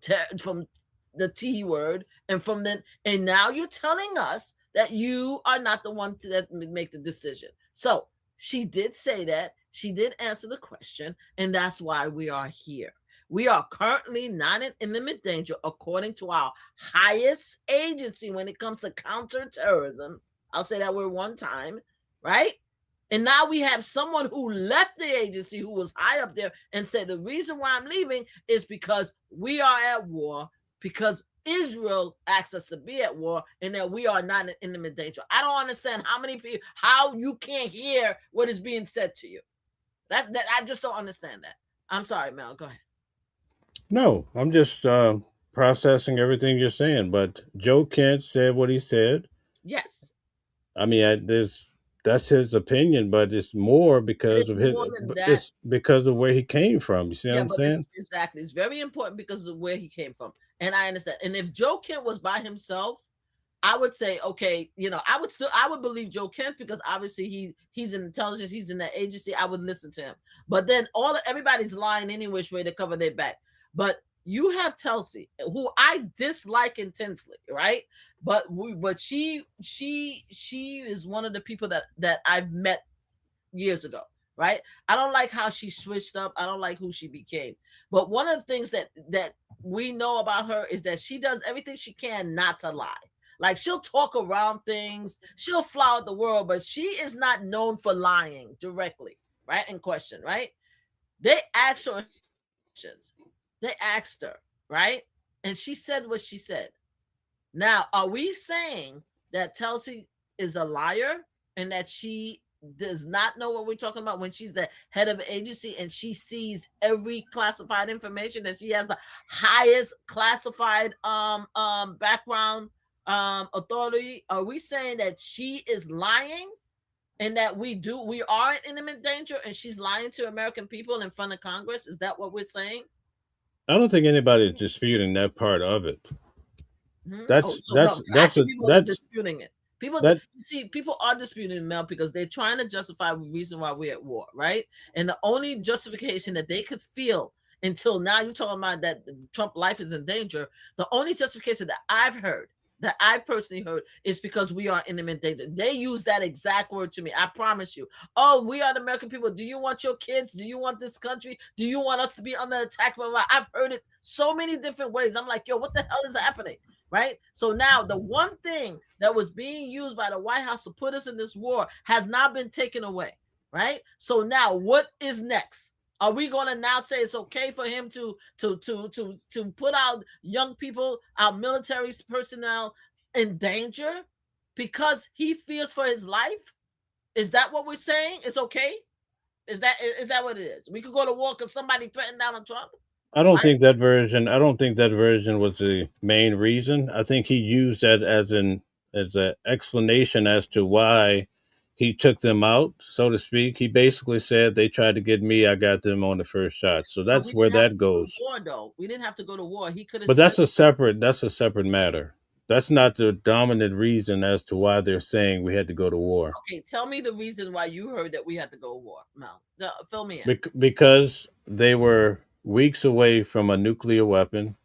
the T word and from the, and now you're telling us that you are not the one to make the decision. So she did say that. She did answer the question, and that's why we are here. We are currently not in imminent danger according to our highest agency when it comes to counterterrorism. I'll say that word one time, right? And now we have someone who left the agency who was high up there and said, the reason why I'm leaving is because we are at war, because Israel asks us to be at war, and that we are not in imminent danger. I don't understand how you can't hear what is being said to you. That I just don't understand that. I'm sorry, Mel. Go ahead. No, I'm just processing everything you're saying. But Joe Kent said what he said. Yes. I mean, that's his opinion, but it's more But because it's of his. more than that. It's because of where he came from. You see what Yeah, I'm but saying? exactly. It's very important because of where he came from. And I understand. And if Joe Kent was by himself, I would say, okay, I would believe Joe Kent because obviously he's in intelligence, he's in the agency. I would listen to him. But then everybody's lying any which way to cover their back. But you have Telsey, who I dislike intensely, right? But she is one of the people that I've met years ago, right? I don't like how she switched up. I don't like who she became. But one of the things that we know about her is that she does everything she can not to lie. Like she'll talk around things, she'll fly out the world, but she is not known for lying directly, right? In question, right? They asked her questions. They asked her, right? And she said what she said. Now, are we saying that Telsey is a liar and that she does not know what we're talking about when she's the head of an agency and she sees every classified information, that she has the highest classified background authority? Are we saying that she is lying and that we are in imminent danger and she's lying to American people in front of Congress? Is that what we're saying? I don't think anybody's disputing that part of it. Oh, That's so no, that's that's actually, a people are that's disputing it. People that see, people are disputing it, Mel, because they're trying to justify the reason why we're at war, right? And the only justification that they could feel until now, you're talking about that Trump life is in danger. The only justification that I've heard, that I've personally heard, is because we are in imminent danger. They use that exact word to me. I promise you. Oh, we are the American people. Do you want your kids? Do you want this country? Do you want us to be under attack? I've heard it so many different ways. I'm like, yo, what the hell is happening? Right? So now the one thing that was being used by the White House to put us in this war has not been taken away, right? So now what is next? Are we going to now say it's okay for him to put out young people, our military personnel in danger because he fears for his life? Is that what we're saying? It's okay? Is that what it is? We could go to war because somebody threatened Donald Trump? I don't think that version. I don't think that version was the main reason. I think he used that as an explanation as to why he took them out, so to speak. He basically said they tried to get me. I got them on the first shot. So But that's we where didn't have that to go to goes. war, though. We didn't have to go to war. He could have But said, that's a separate matter. That's not the dominant reason as to why they're saying we had to go to war. okay, tell me the reason why you heard that we had to go to war, Mel. Fill me in. Because they were weeks away from a nuclear weapon.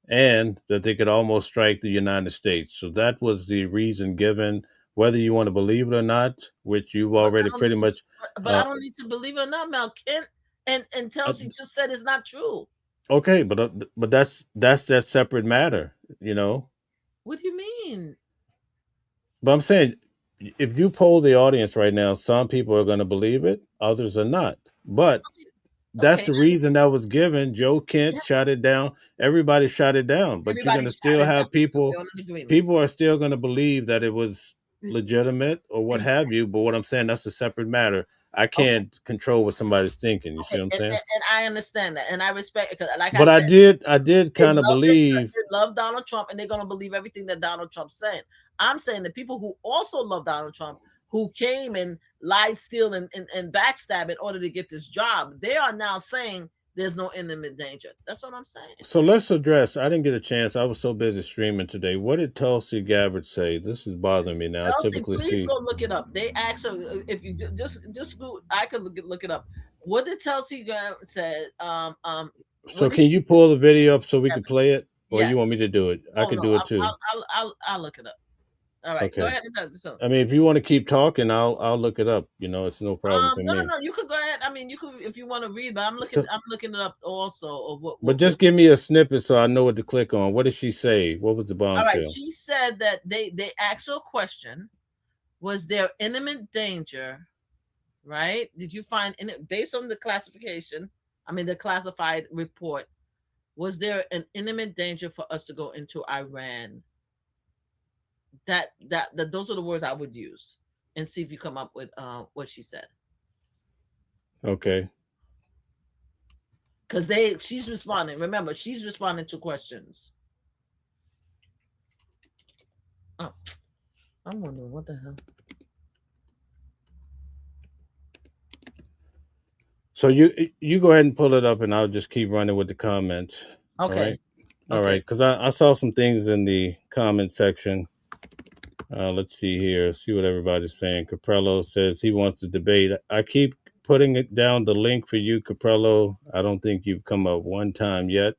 and that they could almost strike the United States. So that was the reason given, whether you want to believe it or not, which you've But already pretty much. I Uh, don't need to believe it or not, Mel. Kent and uh, Chelsea just said it's not true. okay, but that's that separate matter, you know. What do you mean? But I'm saying, if you poll the audience right now, some people are going to believe it, others are not. But that's Okay, the reason that was given. Joe Kent yeah, shot it down. Everybody shot it down. But you're going everybody to still shouted down. have people. We're on an agreement. People are still going to believe that it was legitimate or what have you. But what I'm saying, that's a separate matter. I Okay, can't control what somebody's thinking. You see okay, what I'm saying? and I understand that, and I respect it because, like I But said, I did they kind of love believe. they love Donald Trump, and they're gonna believe everything that Donald Trump's saying. I'm saying the people who also love Donald Trump, who came and lied, steal, and backstab in order to get this job, they are now saying there's no imminent danger. That's what I'm saying. So let's address. I didn't get a chance. I was so busy streaming today. What did Tulsi Gabbard say? This is bothering me now. I Chelsea, typically please see. go look it up. They actually, if you just go, I could look it up. What did Chelsea said? So What did can she? you pull the video up so we can play it, or you Yes. want me to do it? I Oh could no, do it too. I'll look it up. All right, go Okay. ahead and talk. So, I mean, if you want to keep talking, I'll look it up. You know, it's no problem for no, me. no. You could go ahead. I mean, you could if you want to read, but So, I'm looking it up also of but just give me a snippet so I know what to click on. What did she say? What was the All right, bombshell? she said that they asked her a question: was there imminent danger? Right? Did you find in it based on the classification? I mean, the classified report. Was there an imminent danger for us to go into Iran? That those are the words I would use, and see if you come up with what she said. Okay. Because she's responding. Remember, she's responding to questions. Oh, I'm wondering what the hell. So you go ahead and pull it up, and I'll just keep running with the comments. All Okay. right. All right. Okay. Because I saw some things in the comment section. Let's see here. See what everybody's saying. Caprello says he wants to debate. I keep putting it down the link for you, Caprello. I don't think you've come up one time yet.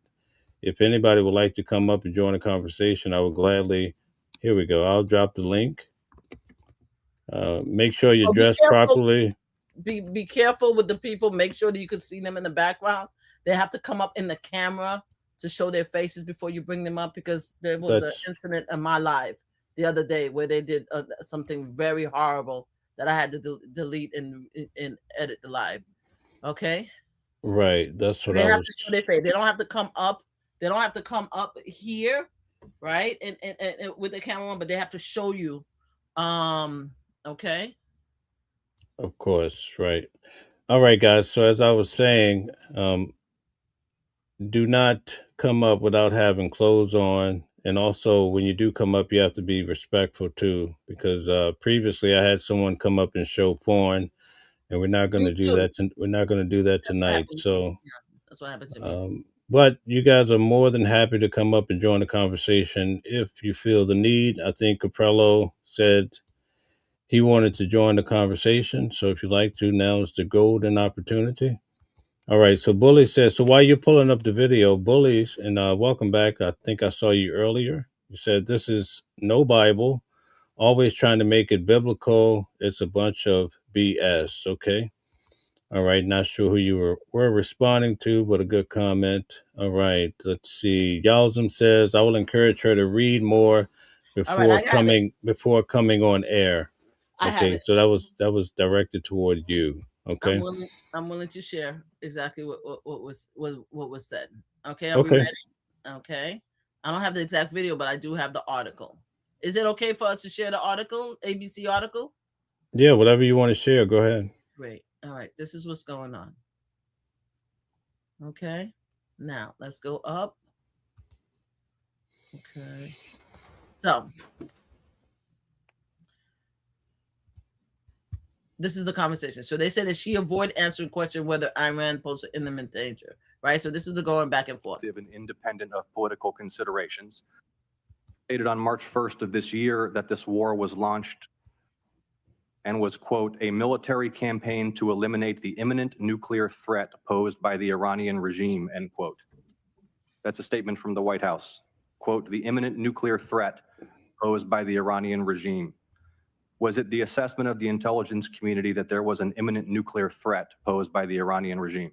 If anybody would like to come up and join the conversation, I would gladly. Here we go. I'll drop the link. Make sure you're Oh, be dressed careful. properly. Be careful with the people. Make sure that you can see them in the background. They have to come up in the camera to show their faces before you bring them up, because there was an That's incident in my live the other day where they did something very horrible that I had to delete and edit the live. Okay. right. That's what They I have was. to show their face. They don't have to come up. They don't have to come up here, right? And with the camera on, but they have to show you. Okay. Of course, right. All right, guys. So as I was saying, do not come up without having clothes on. And also, when you do come up, you have to be respectful too, because previously I had someone come up and show porn, and we're not going Me to do too. that. We're not going to do that That's what tonight. happened to me. So, Yeah, that's what happened to me. but you guys are more than happy to come up and join the conversation if you feel the need. I think Caprello said he wanted to join the conversation. So, if you'd like to, now is the golden opportunity. All right. So Bully says, so while you're pulling up the video, Bullies, and welcome back. I think I saw you earlier. You said this is no Bible, always trying to make it biblical. It's a bunch of BS. Okay. All right. Not sure who you were responding to, but a good comment. All right. Let's see. Yalzum says, I will encourage her to read more All right, I have it. before coming on air. I have Okay. it. So that was directed toward you. I'm Okay. willing. I'm willing to share exactly what was said. Okay, are we Okay. ready? Okay. I don't have the exact video, but I do have the article. Is it okay for us to share the article, ABC article? Yeah. Whatever you want to share, go ahead. Great. All right. This is what's going on. Okay. Now let's go up. Okay. So this is the conversation. So they said that she avoided answering question whether Iran poses imminent danger. Right. So this is the going back and forth. And independent of political considerations. Stated on March 1st of this year that this war was launched and was, quote, a military campaign to eliminate the imminent nuclear threat posed by the Iranian regime, end quote. That's a statement from the White House. Quote, the imminent nuclear threat posed by the Iranian regime. Was it the assessment of the intelligence community that there was an imminent nuclear threat posed by the Iranian regime?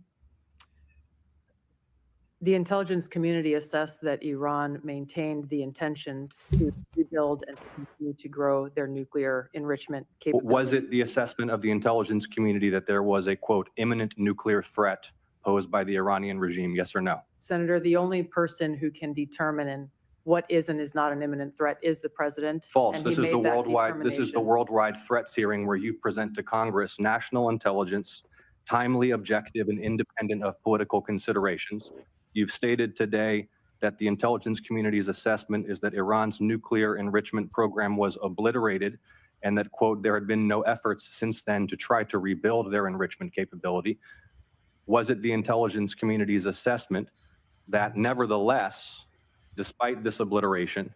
The intelligence community assessed that Iran maintained the intention to rebuild and continue to grow their nuclear enrichment capability. Was it the assessment of the intelligence community that there was a, quote, imminent nuclear threat posed by the Iranian regime? Yes or no? Senator, the only person who can determine what is and is not an imminent threat is the president. False. and This he is the made that worldwide. This is the determination. worldwide threats hearing where you present to Congress national intelligence, timely, objective, and independent of political considerations. You've stated today that the intelligence community's assessment is that Iran's nuclear enrichment program was obliterated, and that, quote, there had been no efforts since then to try to rebuild their enrichment capability. Was it the intelligence community's assessment that nevertheless, despite this obliteration,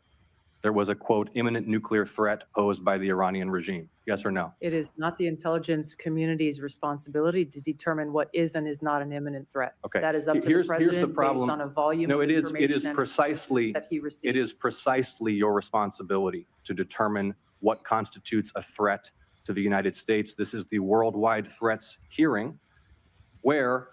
there was a, quote, imminent nuclear threat posed by the Iranian regime? Yes or no? It is not the intelligence community's responsibility to determine what is and is not an imminent threat. Okay. That is up to the Here's the president problem. based on a volume No, of it is information precisely that he receives. it is precisely your responsibility to determine what constitutes a threat to the United States. This is the worldwide threats hearing, where,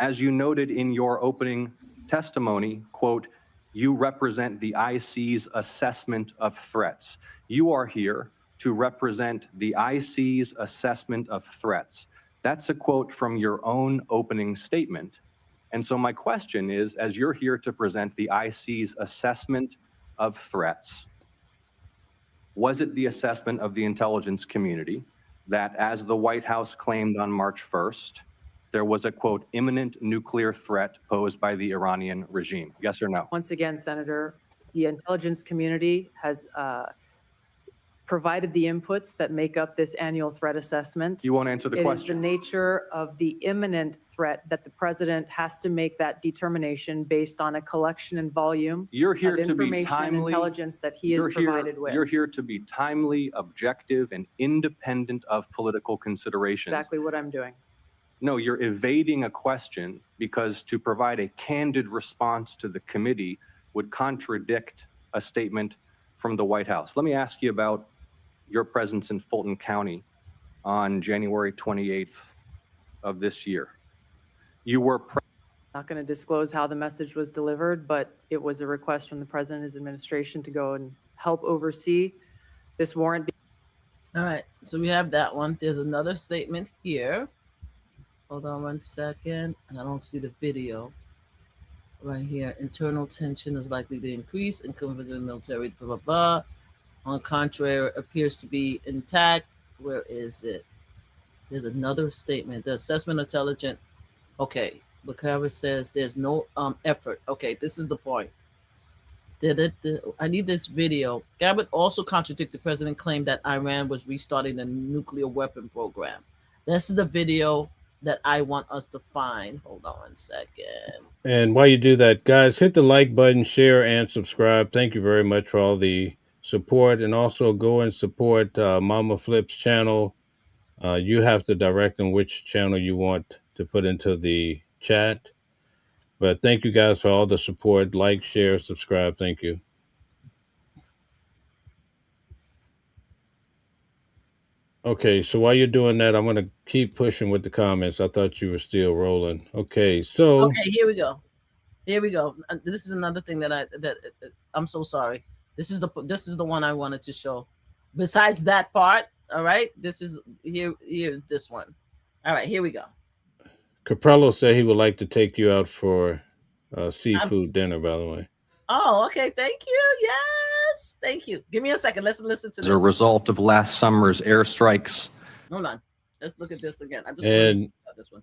as you noted in your opening testimony, quote, you represent the IC's assessment of threats. You are here to represent the IC's assessment of threats. That's a quote from your own opening statement. And so my question is, as you're here to present the IC's assessment of threats, was it the assessment of the intelligence community that, as the White House claimed on March 1st, there was a, quote, imminent nuclear threat posed by the Iranian regime? Yes or no? Once again, Senator, the intelligence community has provided the inputs that make up this annual threat assessment. You won't answer the It is the question. nature of the imminent threat that the president has to make that determination based on a collection and volume You're here of to be information and timely. intelligence that he is provided with. You're here to be timely, objective, and independent of political considerations. Exactly what I'm doing. No, you're evading a question because to provide a candid response to the committee would contradict a statement from the White House. Let me ask you about your presence in Fulton County on January 28th of this year. You were Not going to disclose how the message was delivered, but it was a request from the president and his administration to go and help oversee this warrant. All right, so we have that one. There's another statement here. Hold on 1 second, and I don't see the video right here. Internal tension is likely to increase and confidence in the military, blah, blah, blah. On contrary, appears to be intact. Where is it? There's another statement. The assessment intelligent. Okay, Bukhari says there's no effort. Okay, this is the point. I need this video. Gabbard also contradicted the president claim that Iran was restarting the nuclear weapon program. This is the video that I want us to find. Hold on 1 second. And while you do that, guys, hit the like button, share, and subscribe. Thank you very much for all the support. And also go and support Mama Flip's channel. You have to direct them which channel you want to put into the chat. But thank you guys for all the support. Like, share, subscribe. Thank you. Okay, so while you're doing that, I'm going to keep pushing with the comments. I thought you were still rolling. Okay, so Okay, here we go. Here we go. This is another thing that I'm so sorry. This is the one I wanted to show. Besides that part, all right. This is here's this one. All right, here we go. Caprello said he would like to take you out for seafood dinner, by the way. Oh, okay. Thank you. Yes, thank you. Give me a second. Let's listen to as this. a result of last summer's airstrikes. Hold on. Let's look at this again. I just And this one.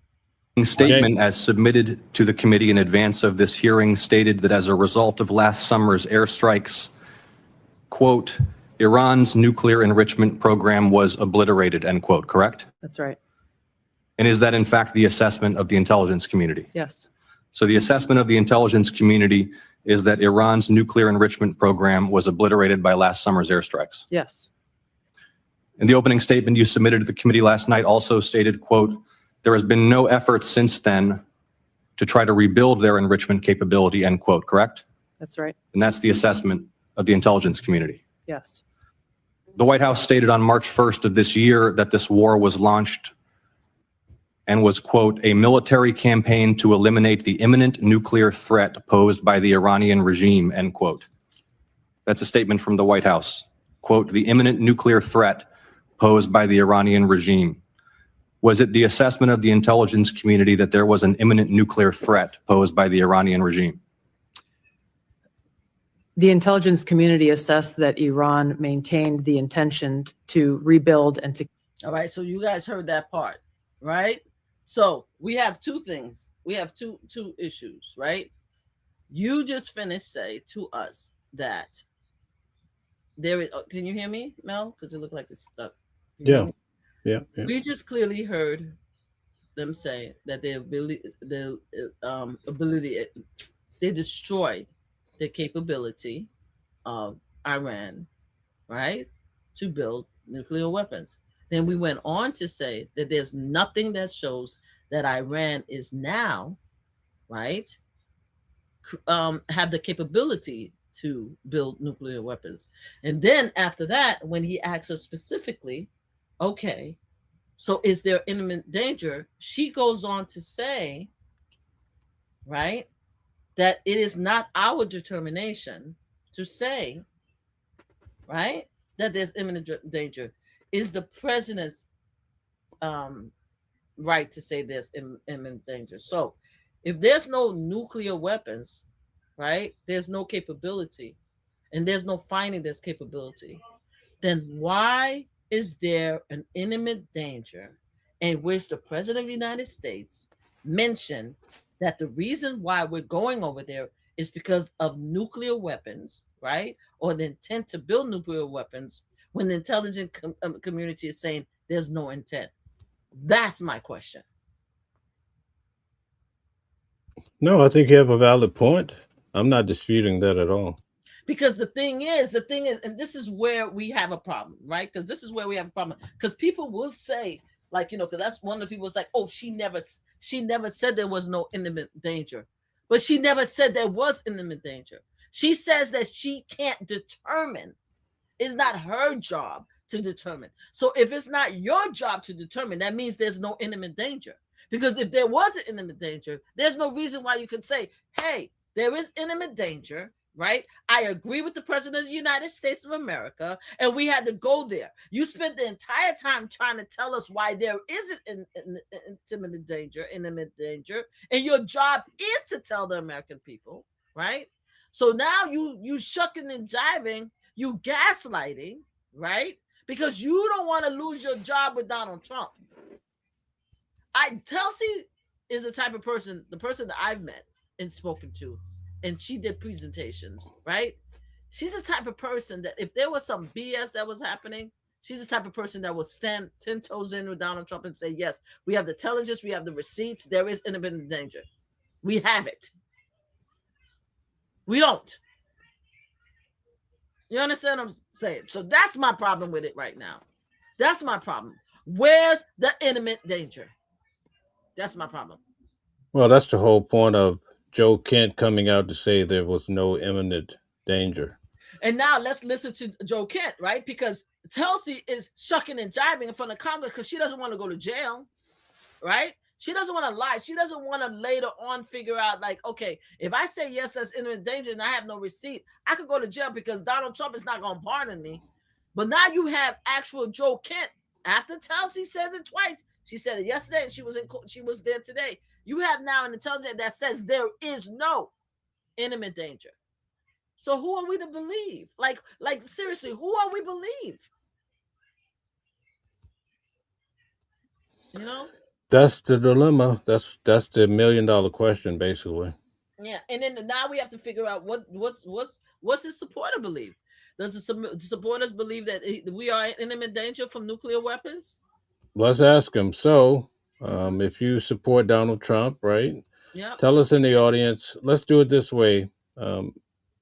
Statement as submitted to the committee in advance of this hearing stated that as a result of last summer's airstrikes, quote, Iran's nuclear enrichment program was obliterated, end quote, correct? That's right. And is that in fact the assessment of the intelligence community? Yes. So the assessment of the intelligence community is that Iran's nuclear enrichment program was obliterated by last summer's airstrikes. Yes. In the opening statement you submitted to the committee last night also stated, quote, there has been no effort since then to try to rebuild their enrichment capability, end quote, correct? That's right. And that's the assessment of the intelligence community. Yes. The White House stated on March 1st of this year that this war was launched and was, quote, a military campaign to eliminate the imminent nuclear threat posed by the Iranian regime, end quote. That's a statement from the White House. Quote, the imminent nuclear threat posed by the Iranian regime. Was it the assessment of the intelligence community that there was an imminent nuclear threat posed by the Iranian regime? The intelligence community assessed that Iran maintained the intention to rebuild and to. All right, so you guys heard that part, right? So we have two things. We have two issues, right? You just finished say to us that there is. Can you hear me, Mel? Because you look like it's stuck. Yeah. We just clearly heard them say that they destroyed the capability of Iran, right, to build nuclear weapons. Then we went on to say that there's nothing that shows that Iran is now, right, have the capability to build nuclear weapons. And then after that, when he asked us specifically, okay, so is there imminent danger? She goes on to say, right, that it is not our determination to say, right, that there's imminent danger. Is the president's right to say there's imminent danger. So if there's no nuclear weapons, right, there's no capability, and there's no finding this capability, then why is there an imminent danger in which the president of the United States mentioned that the reason why we're going over there is because of nuclear weapons, right? Or the intent to build nuclear weapons, when the intelligence community is saying there's no intent? That's my question. No, I think you have a valid point. I'm not disputing that at all. Because the thing is, and this is where we have a problem, right? Because this is where we have a problem. Because people will say, like, because that's one of the people is like, oh, she never said there was no imminent danger. But she never said there was imminent danger. She says that she can't determine. It's not her job to determine. So if it's not your job to determine, that means there's no imminent danger. Because if there was an imminent danger, there's no reason why you could say, hey, there is imminent danger, right? I agree with the president of the United States of America, and we had to go there. You spent the entire time trying to tell us why there isn't imminent danger, and your job is to tell the American people, right? So now you shucking and jiving, you gaslighting, right? Because you don't want to lose your job with Donald Trump. Telsey is the type of person, the person that I've met and spoken to, and she did presentations, right? She's the type of person that if there was some BS that was happening, she's the type of person that will stand 10 toes in with Donald Trump and say, yes, we have the intelligence, we have the receipts, there is imminent danger. We have it. We don't. You understand what I'm saying? So that's my problem with it right now. That's my problem. Where's the imminent danger? That's my problem. Well, that's the whole point of Joe Kent coming out to say there was no imminent danger. And now let's listen to Joe Kent, right? Because Telsey is shucking and jiving in front of Congress because she doesn't want to go to jail, right? She doesn't want to lie. She doesn't want to later on figure out, like, okay, if I say yes, that's imminent danger and I have no receipt, I could go to jail because Donald Trump is not going to pardon me. But now you have actual Joe Kent. After Telsey said it twice, she said it yesterday and she was there today. You have now an intelligence that says there is no imminent danger. So who are we to believe? Like seriously, who are we believe? You know? That's the dilemma. That's the $1 million question, basically. Yeah, and then now we have to figure out what's his supporter believe. Does the supporters believe that we are in imminent danger from nuclear weapons? Let's ask him. So, if you support Donald Trump, right? Yeah. Tell us in the audience. Let's do it this way.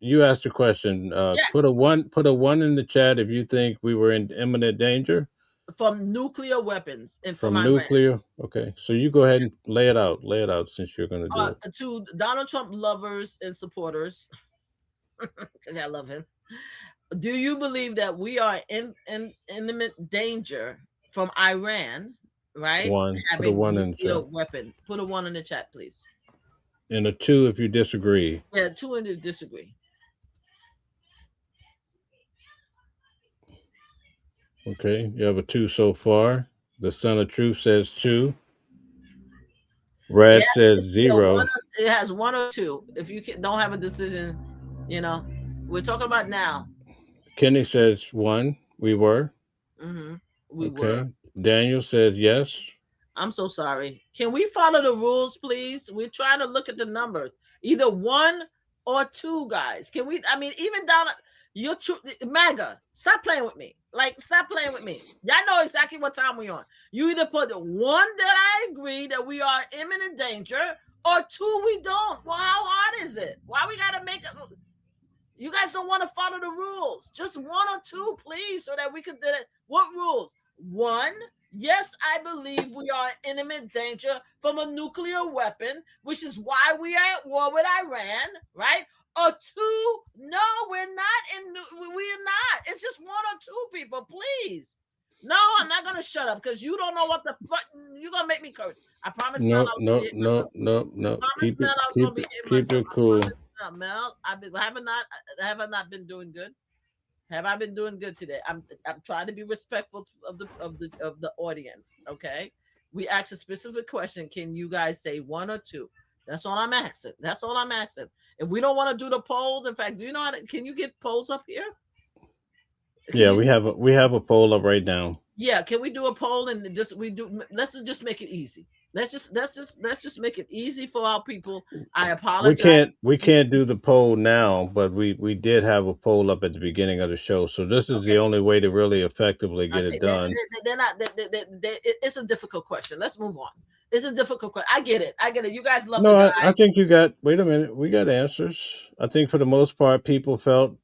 You asked a question. Yes. Put a one in the chat if you think we were in imminent danger. from nuclear weapons and from From Iran. nuclear. Okay, so you go ahead and lay it out. Lay it out since you're going to do it. To Donald Trump lovers and supporters, because I love him. Do you believe that we are in imminent danger from Iran, right? One. Put a Having one in the nuclear chat. weapon. Put a 1 in the chat, please. And a 2 if you disagree. Yeah, 2 in the disagree. Okay, you have a 2 so far. The Son of Truth says 2. Red Yes, says it's either 0. it has 1 or 2. If you don't have a decision, we're talking about now. Kenny says 1. We were. We Okay. were. Daniel says yes. I'm so sorry. Can we follow the rules, please? We're trying to look at the numbers. Either 1 or 2, guys. Can we? I mean, even down you're MAGA. Stop playing with me. Like, stop playing with me. Y'all know exactly what time we're on. You either put 1 that I agree that we are in imminent danger, or 2 we don't. Well, how hard is it? Why we gotta make it? You guys don't want to follow the rules. Just 1 or 2, please, so that we could do it. What rules? 1, yes, I believe we are in imminent danger from a nuclear weapon, which is why we are at war with Iran, right? Or 2, no, we're not. We're not. It's just 1 or 2 people, please. No, I'm not gonna shut up because you don't know what the fuck. You're gonna make me curse. I promise. No. Keep it cool. Mel, have I not been doing good? Have I been doing good today? I'm trying to be respectful of the audience. Okay, we asked a specific question. Can you guys say 1 or 2? That's all I'm asking. That's all I'm asking. If we don't want to do the polls, in fact, do you know how to? Can you get polls up here? We have a poll up right now. Yeah, can we do a poll and let's just make it easy. Let's just make it easy for our people. I apologize. We can't do the poll now, but we did have a poll up at the beginning of the show. So this is the only way to really effectively get it done. It's a difficult question. Let's move on. It's a difficult question. I get it. You guys love No, I think you got, wait a minute. We got answers. I think for the most part, people felt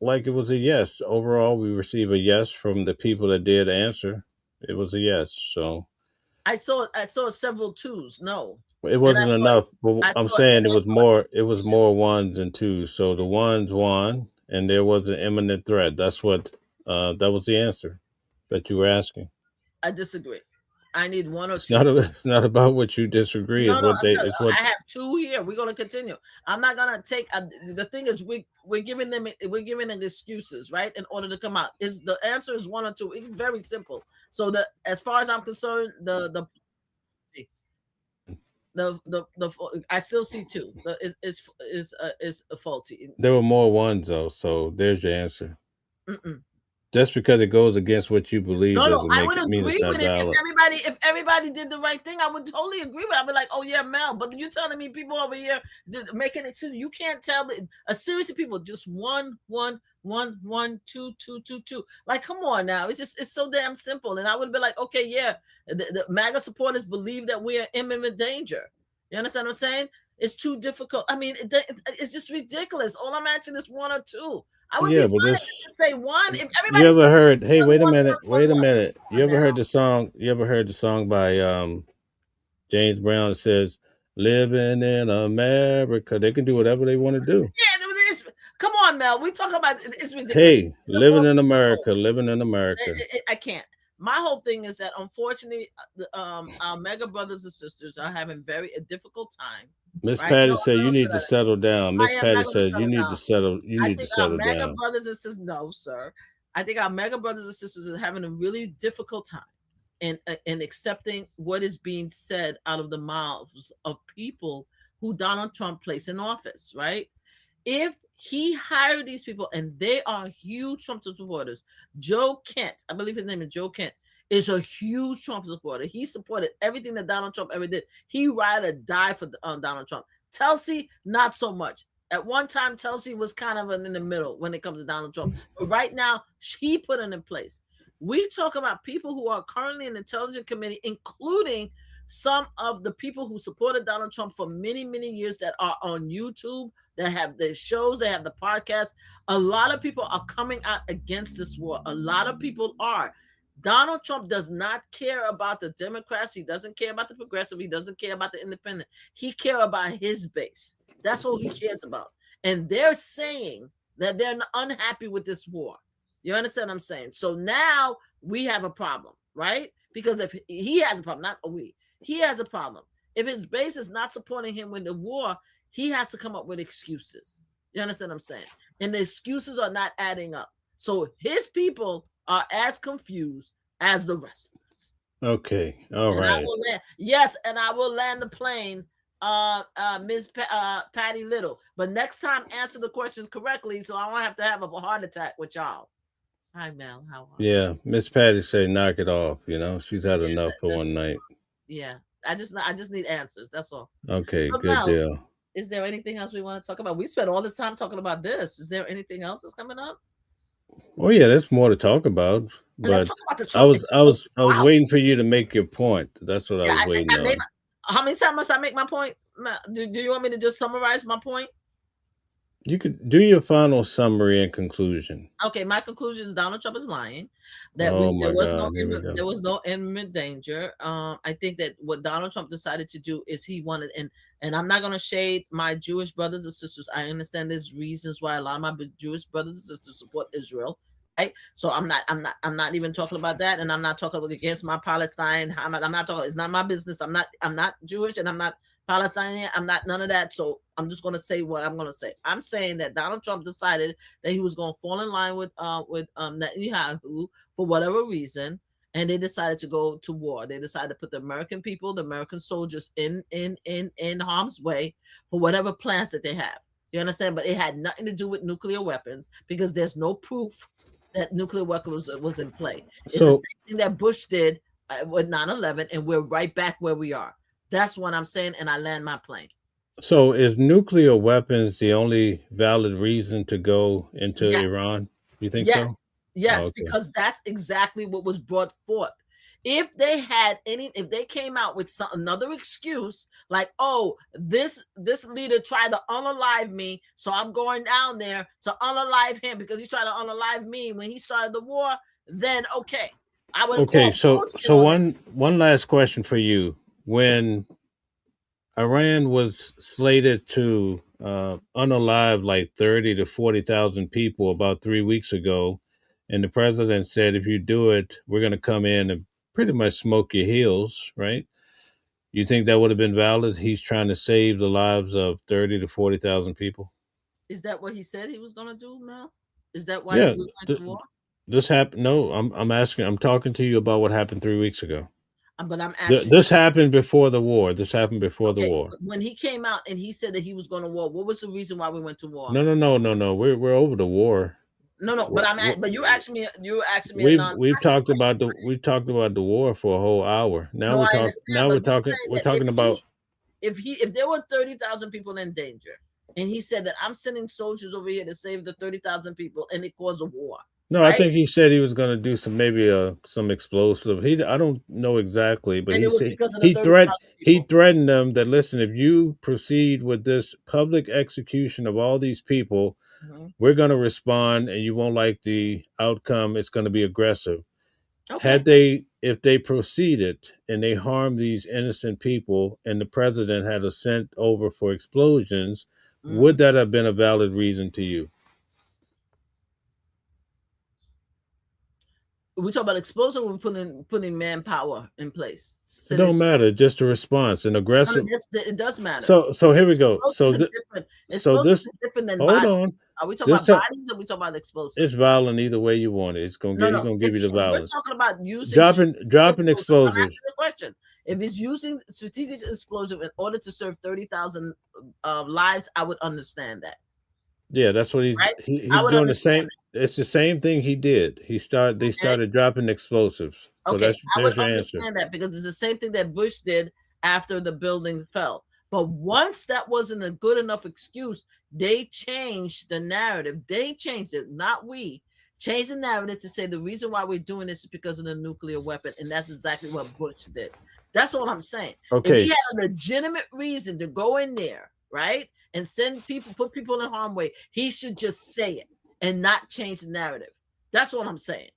like it was a yes. Overall, we received a yes from the people that did answer. It was a yes. So I saw several 2s. No, it wasn't enough. But I'm saying it was more. It was more 1s and 2s. So the 1s won, and there was an imminent threat. That's what. That was the answer that you were asking. I disagree. I need 1 or 2. It's not about what you disagree. No, I have 2 here. We're gonna continue. I'm not gonna take. The thing is, we're giving them excuses, right, in order to come out. Is the answer is 1 or 2? It's very simple. So as far as I'm concerned, I still see 2. So is faulty. There were more 1s though. So there's your answer. Just because it goes against what you believe doesn't I would mean agree it's not with it. valid. If everybody did the right thing, I would totally agree with it. I'd be like, oh yeah, Mel. But you're telling me people over here making it too. You can't tell me a series of people just 1, 1, 1, 1, 2, 2, 2, 2. Like, come on now. It's so damn simple. And I would be like, okay, yeah, the MAGA supporters believe that we are in imminent danger. You understand what I'm saying? It's too difficult. I mean, it's just ridiculous. All I'm asking is 1 or 2. I would be say 1 if everybody. You ever heard? Hey, wait a minute. You ever heard the song? You ever heard the song by James Brown? It says, "Living in America." They can do whatever they want to do. Yeah, come on, Mel. We talk about it's ridiculous. Hey, living in America. I can't. My whole thing is that unfortunately, our MAGA brothers and sisters are having a difficult time. Miss Patty said you need to settle down. Miss Patty said you need to settle. You need to settle down. MAGA brothers and sisters, no, sir. I think our MAGA brothers and sisters are having a really difficult time in accepting what is being said out of the mouths of people who Donald Trump placed in office. Right? If he hired these people and they are huge Trump supporters, Joe Kent, I believe his name is Joe Kent, is a huge Trump supporter. He supported everything that Donald Trump ever did. He ride or die for Donald Trump. Tulsi, not so much. At one time, Tulsi was kind of in the middle when it comes to Donald Trump. But right now, he put it in place. We talk about people who are currently in the intelligence committee, including some of the people who supported Donald Trump for many, many years that are on YouTube, that have the shows, they have the podcast. A lot of people are coming out against this war. A lot of people are. Donald Trump does not care about the Democrats. He doesn't care about the progressive. He doesn't care about the independent. He cares about his base. That's all he cares about. And they're saying that they're unhappy with this war. You understand what I'm saying? So now we have a problem, right? Because if he has a problem, not we, he has a problem. If his base is not supporting him with the war, he has to come up with excuses. You understand what I'm saying? And the excuses are not adding up. So his people are as confused as the rest of us. Okay. All And right. and I will land the plane, Ms. Patty Little. But next time, answer the questions correctly, so I won't have to have a heart attack with y'all. Hi, Mel. How are you? Yeah. Miss Patty say knock it off. You know, she's had enough for one night. Yeah. I just need answers. That's all. Okay, But good Mel, deal. is there anything else we want to talk about? We spent all this time talking about this. Is there anything else that's coming up? Oh yeah, there's more to talk about. And let's But talk about the I Trump. was I was I was waiting for you to make your point. That's what I Yeah, was I think waiting I made. on. How many times must I make my point? Do you want me to just summarize my point? You could do your final summary and conclusion. Okay, my conclusion is Donald Trump is lying. That Oh there my was no God, here we go. imminent danger. I think that what Donald Trump decided to do is he wanted, and I'm not going to shade my Jewish brothers and sisters. I understand there's reasons why a lot of my Jewish brothers and sisters support Israel. Right, so I'm not even talking about that, and I'm not talking against my Palestine. I'm not talking. It's not my business. I'm not Jewish, and I'm not Palestinian. I'm not none of that. So I'm just going to say what I'm going to say. I'm saying that Donald Trump decided that he was going to fall in line with Netanyahu for whatever reason, and they decided to go to war. They decided to put the American people, the American soldiers, in harm's way for whatever plans that they have. You understand? But it had nothing to do with nuclear weapons because there's no proof that nuclear weapons was in play. It's the So same thing that Bush did with 9/11, and we're right back where we are. That's what I'm saying, and I land my plane. so is nuclear weapons the only valid reason to go into Yes. Iran? You think Yes, so? yes, Okay. because that's exactly what was brought forth. If they came out with another excuse, like, oh, this leader tried to unalive me, so I'm going down there to unalive him because he tried to unalive me when he started the war, then okay, I would have Okay, called so bullshit on it. one last question for you. When Iran was slated to unalive like 30 to 40,000 people about 3 weeks ago, and the president said, if you do it, we're going to come in and pretty much smoke your heels, right? You think that would have been valid? He's trying to save the lives of 30 to 40,000 people. Is that what he said he was going to do, Mel? Is that why Yeah, we went to war? this happened. No, I'm asking. I'm talking to you about what happened 3 weeks ago. But I'm actually This happened before the war. This happened before the okay. war. When he came out and he said that he was going to war, what was the reason why we went to war? No. We're over the war. No. But you asked me a We've talked about the war for a whole hour. No, I understand. Now But we're talking about. if there were 30,000 people in danger, and he said that I'm sending soldiers over here to save the 30,000 people, and it caused a war. No, right? I think he said he was going to do some explosive. I don't know exactly, but And he it was said because of the he 30,000 people. threatened them that, listen, if you proceed with this public execution of all these people, Mhm. we're going to respond, and you won't like the outcome. It's going to be aggressive. Okay. If they proceeded and they harmed these innocent people, and the president had a sent over for explosions, would that have been a valid reason to you? We talk about explosive. We're putting manpower in place. It don't matter. Just a response, an aggressive. It does matter. So here we go. Explosive is different than hold bodies. on. Are we talking about bodies or we talking about explosives? It's violent either way you want it. He's gonna give you the violence. We're talking about using dropping explosives. I'm asking the question. If it's using strategic explosive in order to serve 30,000 lives, I would understand that. Yeah, that's what he's doing the same. It's the same thing he did. They started dropping explosives. So okay, I would answer. understand that because it's the same thing that Bush did after the building fell. But once that wasn't a good enough excuse, they changed the narrative. They changed it, not we. Changed the narrative to say the reason why we're doing this is because of the nuclear weapon, and that's exactly what Bush did. That's all I'm saying. Okay. If he had a legitimate reason to go in there, right, and put people in harm's way, he should just say it and not change the narrative. That's what I'm saying.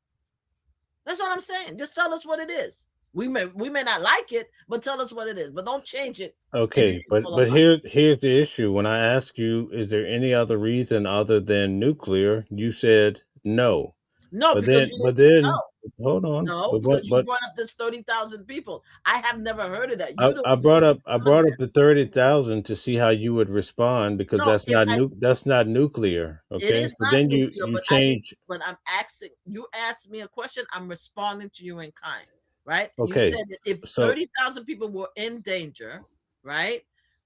That's what I'm saying. Just tell us what it is. We may not like it, but tell us what it is. But don't change it. Okay, but here's the issue. When I ask you, is there any other reason other than nuclear? You said no. No, But because then, you but didn't. then, No, hold on. no, But because what? you But brought up this 30,000 people. I have never heard of that. You the I reason brought you up made fun of that. the 30,000 to see how you would respond because No, if I that's not nuclear. it Okay, is but not then nuclear, you but I didn't. change. But I'm asking you. Asked me a question. I'm responding to you in kind, right? You Okay, said that if so 30,000 people were in danger, right?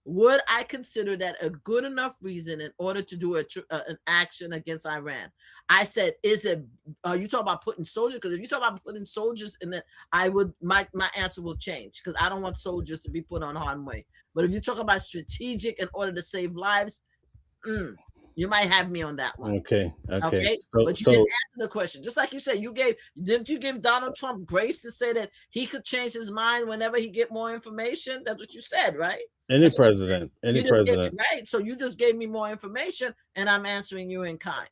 Would I consider that a good enough reason in order to do an action against Iran? I said, is it? Are you talking about putting soldiers? Because if you talk about putting soldiers in the, I would my answer will change because I don't want soldiers to be put on harm way. But if you talk about strategic in order to save lives, you might have me on that one. okay, okay. Okay, So but you didn't answer the question. Just like you said, didn't you give Donald Trump grace to say that he could change his mind whenever he get more information? That's what you said, right? any That's what president, any you just gave president. right. So you just gave me more information, and I'm answering you in kind.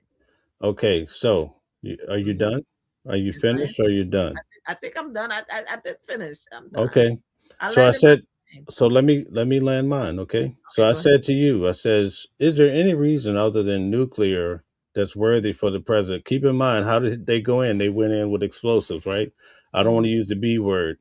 Okay, so are you Mhm. done? Are you Yes, I am. finished? Or are you done? I think I'm done. I've been finished. I'm done. Okay. I So I landed my said, plane. so let me land mine. Okay. So Okay, I go ahead. said to you, I says, is there any reason other than nuclear that's worthy for the president? Keep in mind, how did they go in? They went in with explosives, right? I don't want Mm-hmm. to use the B word,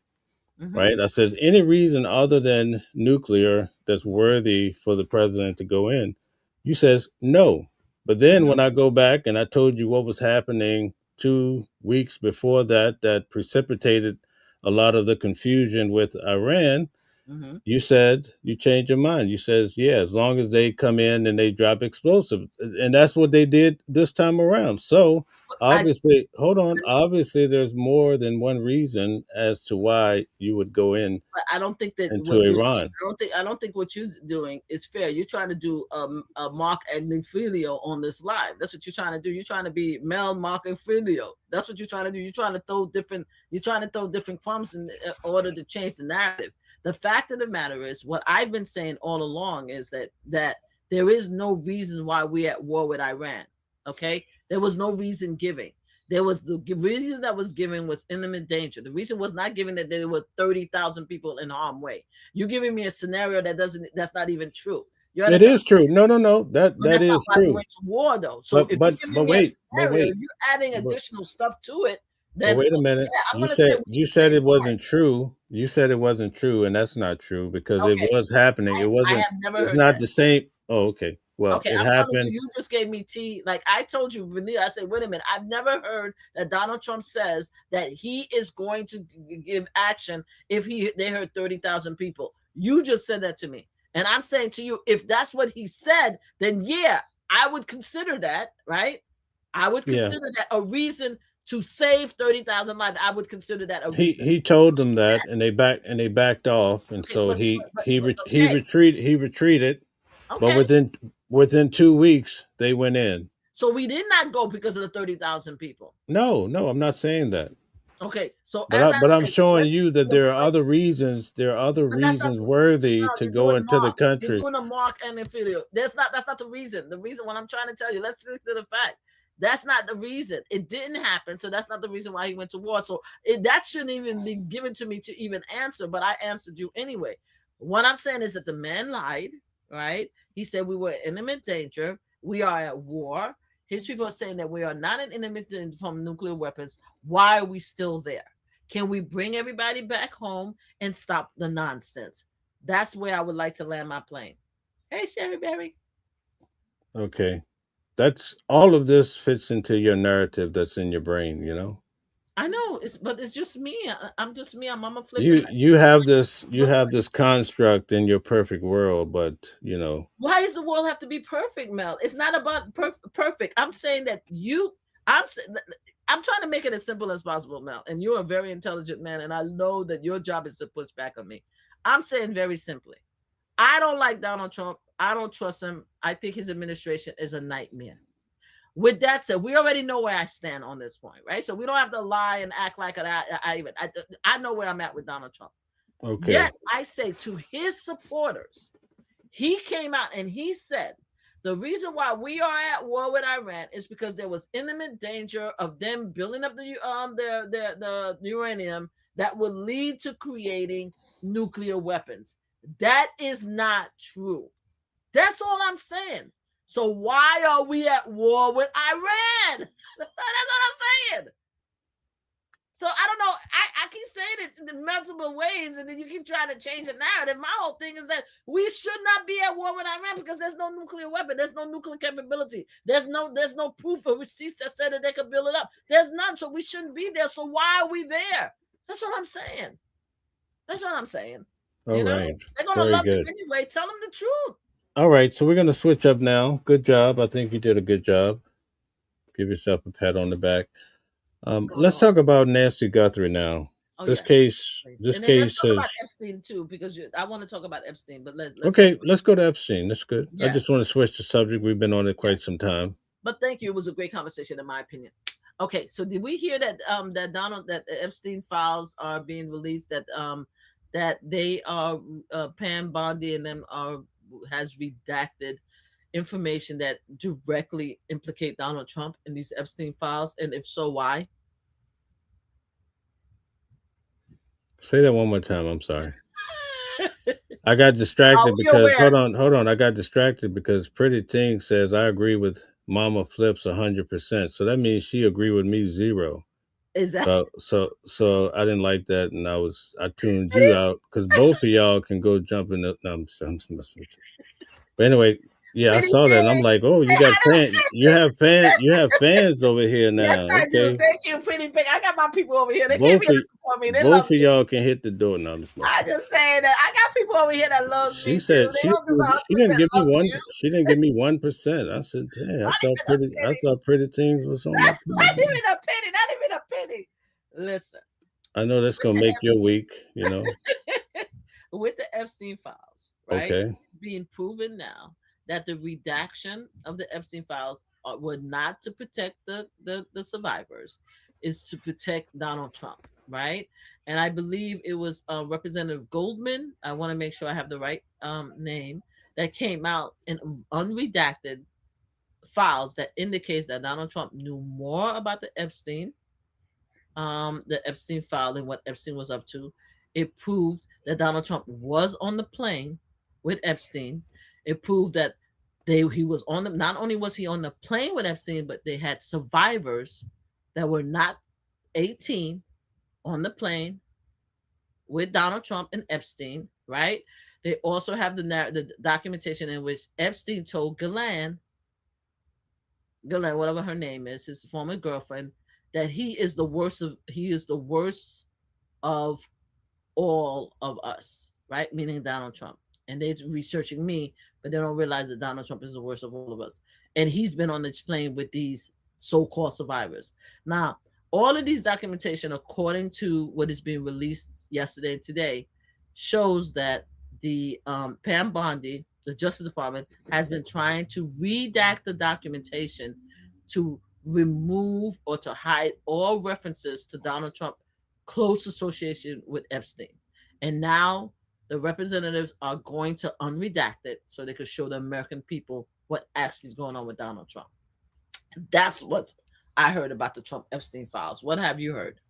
Mm-hmm. right? I says, any reason other than nuclear that's worthy for the president to go in? You says no. But then Mm-hmm. when I go back and I told you what was happening 2 weeks before that, that precipitated a lot of the confusion with Iran, Mm-hmm. you said you changed your mind. You says, yeah, as long as they come in and they drop explosives. And that's what they did this time around. So I obviously, hold on. Obviously, there's more than one reason as to why you would go in But I don't think that into what you're saying, Iran. I don't think what you're doing is fair. You're trying to do a Mark and Filio on this live. That's what you're trying to do. You're trying to be Mel, Mark, and Filio. That's what you're trying to do. You're trying to throw different crumbs in order to change the narrative. The fact of the matter is, what I've been saying all along is that there is no reason why we're at war with Iran. Okay, there was no reason giving. There was the reason that was given was imminent danger. The reason was not given that there were 30,000 people in harm's way. You're giving me a scenario that's not even true. You It understand? is true. No, no, no. But That that's not is why we true. went to war, though. So if you're giving me a But scenario, wait, you're adding but additional stuff to it, but then wait a minute. yeah, I'm gonna say what You you say. said it wasn't true. You said it wasn't true, and that's not true because it Okay, was happening. It I wasn't. have never It's heard not that. the same. Oh, okay. Well, Okay, it I'm telling you, happened. you just gave me tea. Like I told you, I said, wait a minute. I've never heard that Donald Trump says that he is going to give action if they heard 30,000 people. You just said that to me. And I'm saying to you, if that's what he said, then yeah, I would consider that, right? I would Yeah. consider that a reason to save 30,000 lives. I would consider that a reason. He told them that, and they backed off, and Okay, so okay, he retreated. But okay. within 2 weeks, they went in. So we did not go because of the 30,000 people. No, no, I'm not saying that. Okay, so as I But I'm said, showing let's you that we're there are going. other reasons. There are other But that's not reasons the worthy no, to you're go doing into the Mark. You're country. doing a Mark and inferior. That's not the reason. The reason what I'm trying to tell you, let's stick to the fact. That's not the reason. It didn't happen. So that's not the reason why he went to war. So that shouldn't even be given to me to even answer, but I answered you anyway. What I'm saying is that the man lied, right? He said we were in imminent danger. We are at war. His people are saying that we are not in imminent danger from nuclear weapons. Why are we still there? Can we bring everybody back home and stop the nonsense? That's where I would like to land my plane. Hey, Sherry Berry. Okay. That's all of this fits into your narrative that's in your brain, you know? I know, but it's just me. I'm just me. I'm Mama Flipping. You have this construct in your perfect world, but you know, Why does the world have to be perfect, Mel? It's not about perfect. I'm saying that I'm trying to make it as simple as possible, Mel. And you're a very intelligent man, and I know that your job is to push back on me. I'm saying very simply, I don't like Donald Trump. I don't trust him. I think his administration is a nightmare. With that said, we already know where I stand on this point, right? So we don't have to lie and act like I know where I'm at with Donald Trump. okay. Yet I say to his supporters, he came out and he said The reason why we are at war with Iran is because there was imminent danger of them building up the uranium that would lead to creating nuclear weapons. That is not true. That's all I'm saying. So why are we at war with Iran? That's what I'm saying. So I don't know. I keep saying it in multiple ways, and then you keep trying to change the narrative. My whole thing is that we should not be at war with Iran because there's no nuclear weapon, there's no nuclear capability, there's no proof or receipts that said that they could build it up. There's none, so we shouldn't be there. So why are we there? That's what I'm saying. That's what I'm saying. All right. They're gonna Very love good. it anyway. Tell them the truth. All right, so we're going to switch up now. Good job. I think you did a good job. Give yourself a pat on the back. Let's talk about Nancy Guthrie now. Oh, this yes. case, Please. this And then case let's talk says. about Epstein too, because I want to talk about Epstein. But let's Okay, let's go to Epstein. That's good. I Yes. just want to switch the subject. We've been on it quite Yes. some time. But thank you. It was a great conversation, in my opinion. Okay, so did we hear that that the Epstein files are being released? That they are Pam Bondi and them has redacted information that directly implicate Donald Trump in these Epstein files, and if so, why? Say that one more time. I'm sorry. I got distracted you're because aware. hold on. I got distracted because Pretty Ting says I agree with Mama Flips 100%. So that means she agreed with me 0. Is that So I didn't like that, and I tuned you out because both of y'all can go jump in the. No, I'm messing with you. But anyway, yeah, I saw that, and I'm like, oh, you got fans. You have fans over here now. Yes, I do. Okay. Thank you, Pretty Pig. I got my people over here. They Both came here to of support me. They love both of me. y'all can hit the door now. I just saying that I got people over here that love She me said too. They don't just 100% she didn't give me love one. you. She didn't give me 1%. I said, damn, Not even a I penny. thought Pretty Things was on my Not team. even a penny. Not even a penny. Listen. I know that's gonna make your week. With the Epstein files, right? Okay. It's being proven now that the redaction of the Epstein files were not to protect the survivors, is to protect Donald Trump, right? And I believe it was Representative Goldman. I want to make sure I have the right name, that came out in unredacted files that indicates that Donald Trump knew more about the Epstein file and what Epstein was up to. It proved that Donald Trump was on the plane with Epstein. It proved that he was on the, not only was he on the plane with Epstein, but they had survivors that were not 18 on the plane with Donald Trump and Epstein, right? They also have the documentation in which Epstein told Ghislaine, whatever her name is, his former girlfriend, that he is the worst of all of us, right? Meaning Donald Trump. And they're researching me, but they don't realize that Donald Trump is the worst of all of us. And he's been on this plane with these so-called survivors. Now, all of these documentation, according to what is being released yesterday and today, shows that the Pam Bondi, the Justice Department, has been trying to redact the documentation to remove or to hide all references to Donald Trump close association with Epstein. And now the representatives are going to unredact it so they could show the American people what actually is going on with Donald Trump. That's what I heard about the Trump Epstein files. What have you heard?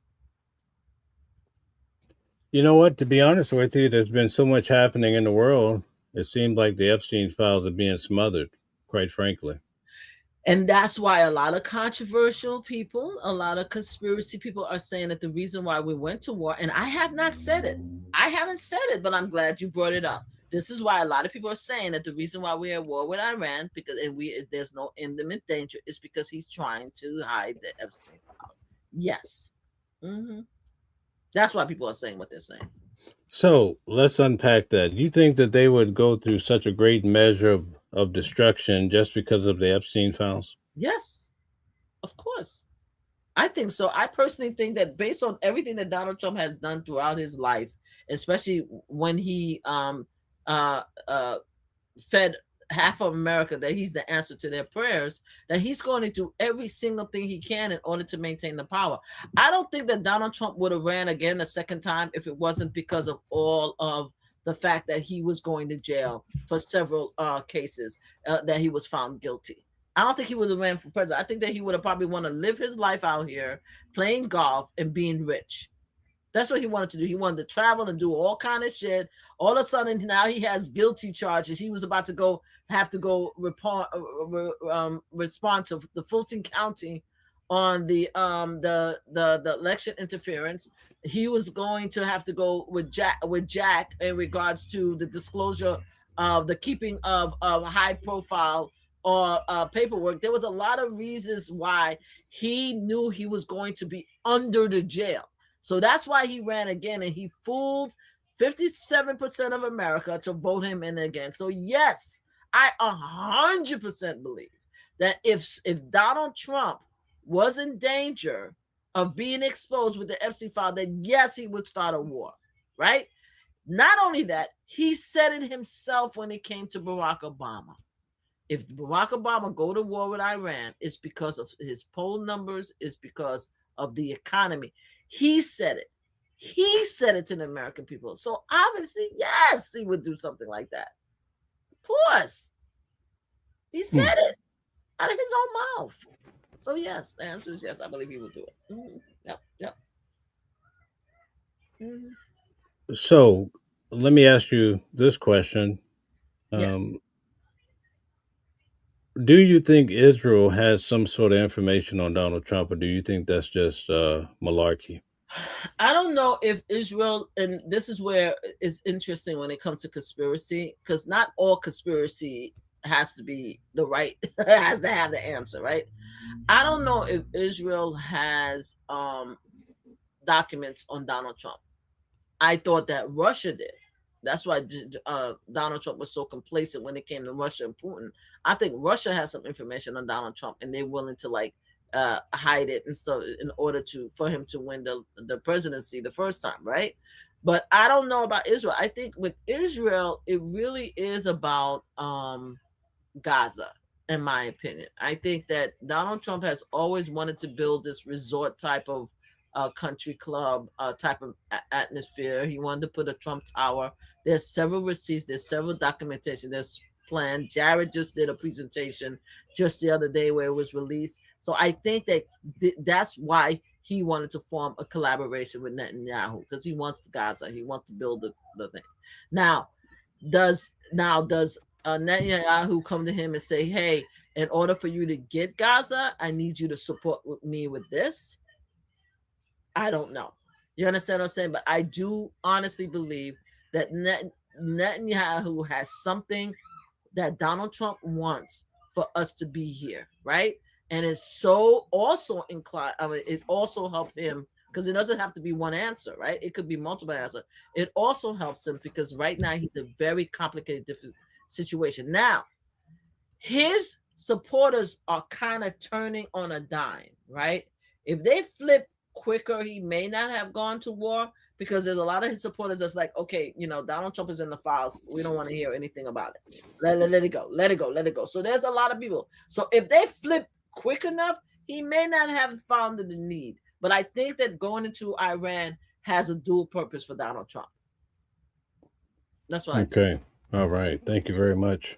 You know what? To be honest with you, there's been so much happening in the world. It seems like the Epstein files are being smothered, quite frankly. And that's why a lot of controversial people, a lot of conspiracy people are saying that the reason why we went to war, and I have not said it. I haven't said it, but I'm glad you brought it up. This is why a lot of people are saying that the reason why we're at war with Iran, because there's no imminent danger, is because he's trying to hide the Epstein files. Yes. Mm-hmm. That's why people are saying what they're saying. So let's unpack that. You think that they would go through such a great measure of destruction just because of the Epstein files? Yes, of course. I think so. I personally think that based on everything that Donald Trump has done throughout his life, especially when he fed half of America that he's the answer to their prayers, that he's going to do every single thing he can in order to maintain the power. I don't think that Donald Trump would have ran again a second time if it wasn't because of all of the fact that he was going to jail for several cases that he was found guilty. I don't think he would have ran for president. I think that he would have probably want to live his life out here playing golf and being rich. That's what he wanted to do. He wanted to travel and do all kind of shit. All of a sudden, now he has guilty charges. He was about to have to go respond to the Fulton County on the election interference. He was going to have to go with Jack in regards to the disclosure of the keeping of high profile or paperwork. There was a lot of reasons why he knew he was going to be under the jail. So that's why he ran again, and he fooled 57% of America to vote him in again. So yes, I 100% believe that if Donald Trump was in danger of being exposed with the Epstein file, then yes, he would start a war, right? Not only that, he said it himself when it came to Barack Obama. If Barack Obama go to war with Iran, it's because of his poll numbers, it's because of the economy. He said it. He said it to the American people. So obviously, yes, he would do something like that. Of course. He said it out of his own mouth. So yes, the answer is yes. I believe he would do it. Mm-hmm. Yep. Mm-hmm. So let me ask you this question. Yes. Do you think Israel has some sort of information on Donald Trump, or do you think that's just malarkey? I don't know if Israel, and this is where it's interesting when it comes to conspiracy, because not all conspiracy has to be the right, has to have the answer, right? I don't know if Israel has documents on Donald Trump. I thought that Russia did. That's why Donald Trump was so complacent when it came to Russia and Putin. I think Russia has some information on Donald Trump, and they're willing to hide it and stuff in order for him to win the presidency the first time, right? But I don't know about Israel. I think with Israel, it really is about Gaza, in my opinion. I think that Donald Trump has always wanted to build this resort type of country club type of atmosphere. He wanted to put a Trump Tower. There's several receipts. There's several documentation. There's plan. Jared just did a presentation just the other day where it was released. So I think that that's why he wanted to form a collaboration with Netanyahu, because he wants Gaza. He wants to build the thing. Now, does Netanyahu come to him and say, hey, in order for you to get Gaza, I need you to support me with this? I don't know. You understand what I'm saying? But I do honestly believe that Netanyahu has something that Donald Trump wants for us to be here, right? And it's so also inclined. It also helped him because it doesn't have to be one answer, right? It could be multiple answers. It also helps him because right now he's a very complicated, different situation. Now, his supporters are kind of turning on a dime, right? If they flip quicker, he may not have gone to war because there's a lot of his supporters that's like, okay, Donald Trump is in the files. We don't want to hear anything about it. Let it go. Let it go. Let it go. So there's a lot of people. So if they flip quick enough, he may not have found the need. But I think that going into Iran has a dual purpose for Donald Trump. That's what I think. Okay. All right. Thank you very much.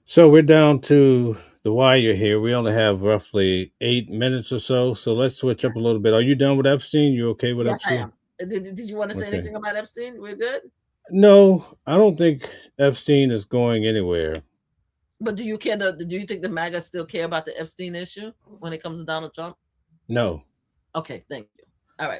So we're down to the wire here. We only have roughly 8 minutes or so. So let's switch up a little bit. Are you done with Epstein? You okay with Epstein? Yes, I am. Did you want to say anything about Epstein? We're good? No, I don't think Epstein is going anywhere. But do you think the MAGA still care about the Epstein issue when it comes to Donald Trump? No. Okay, thank you. All right.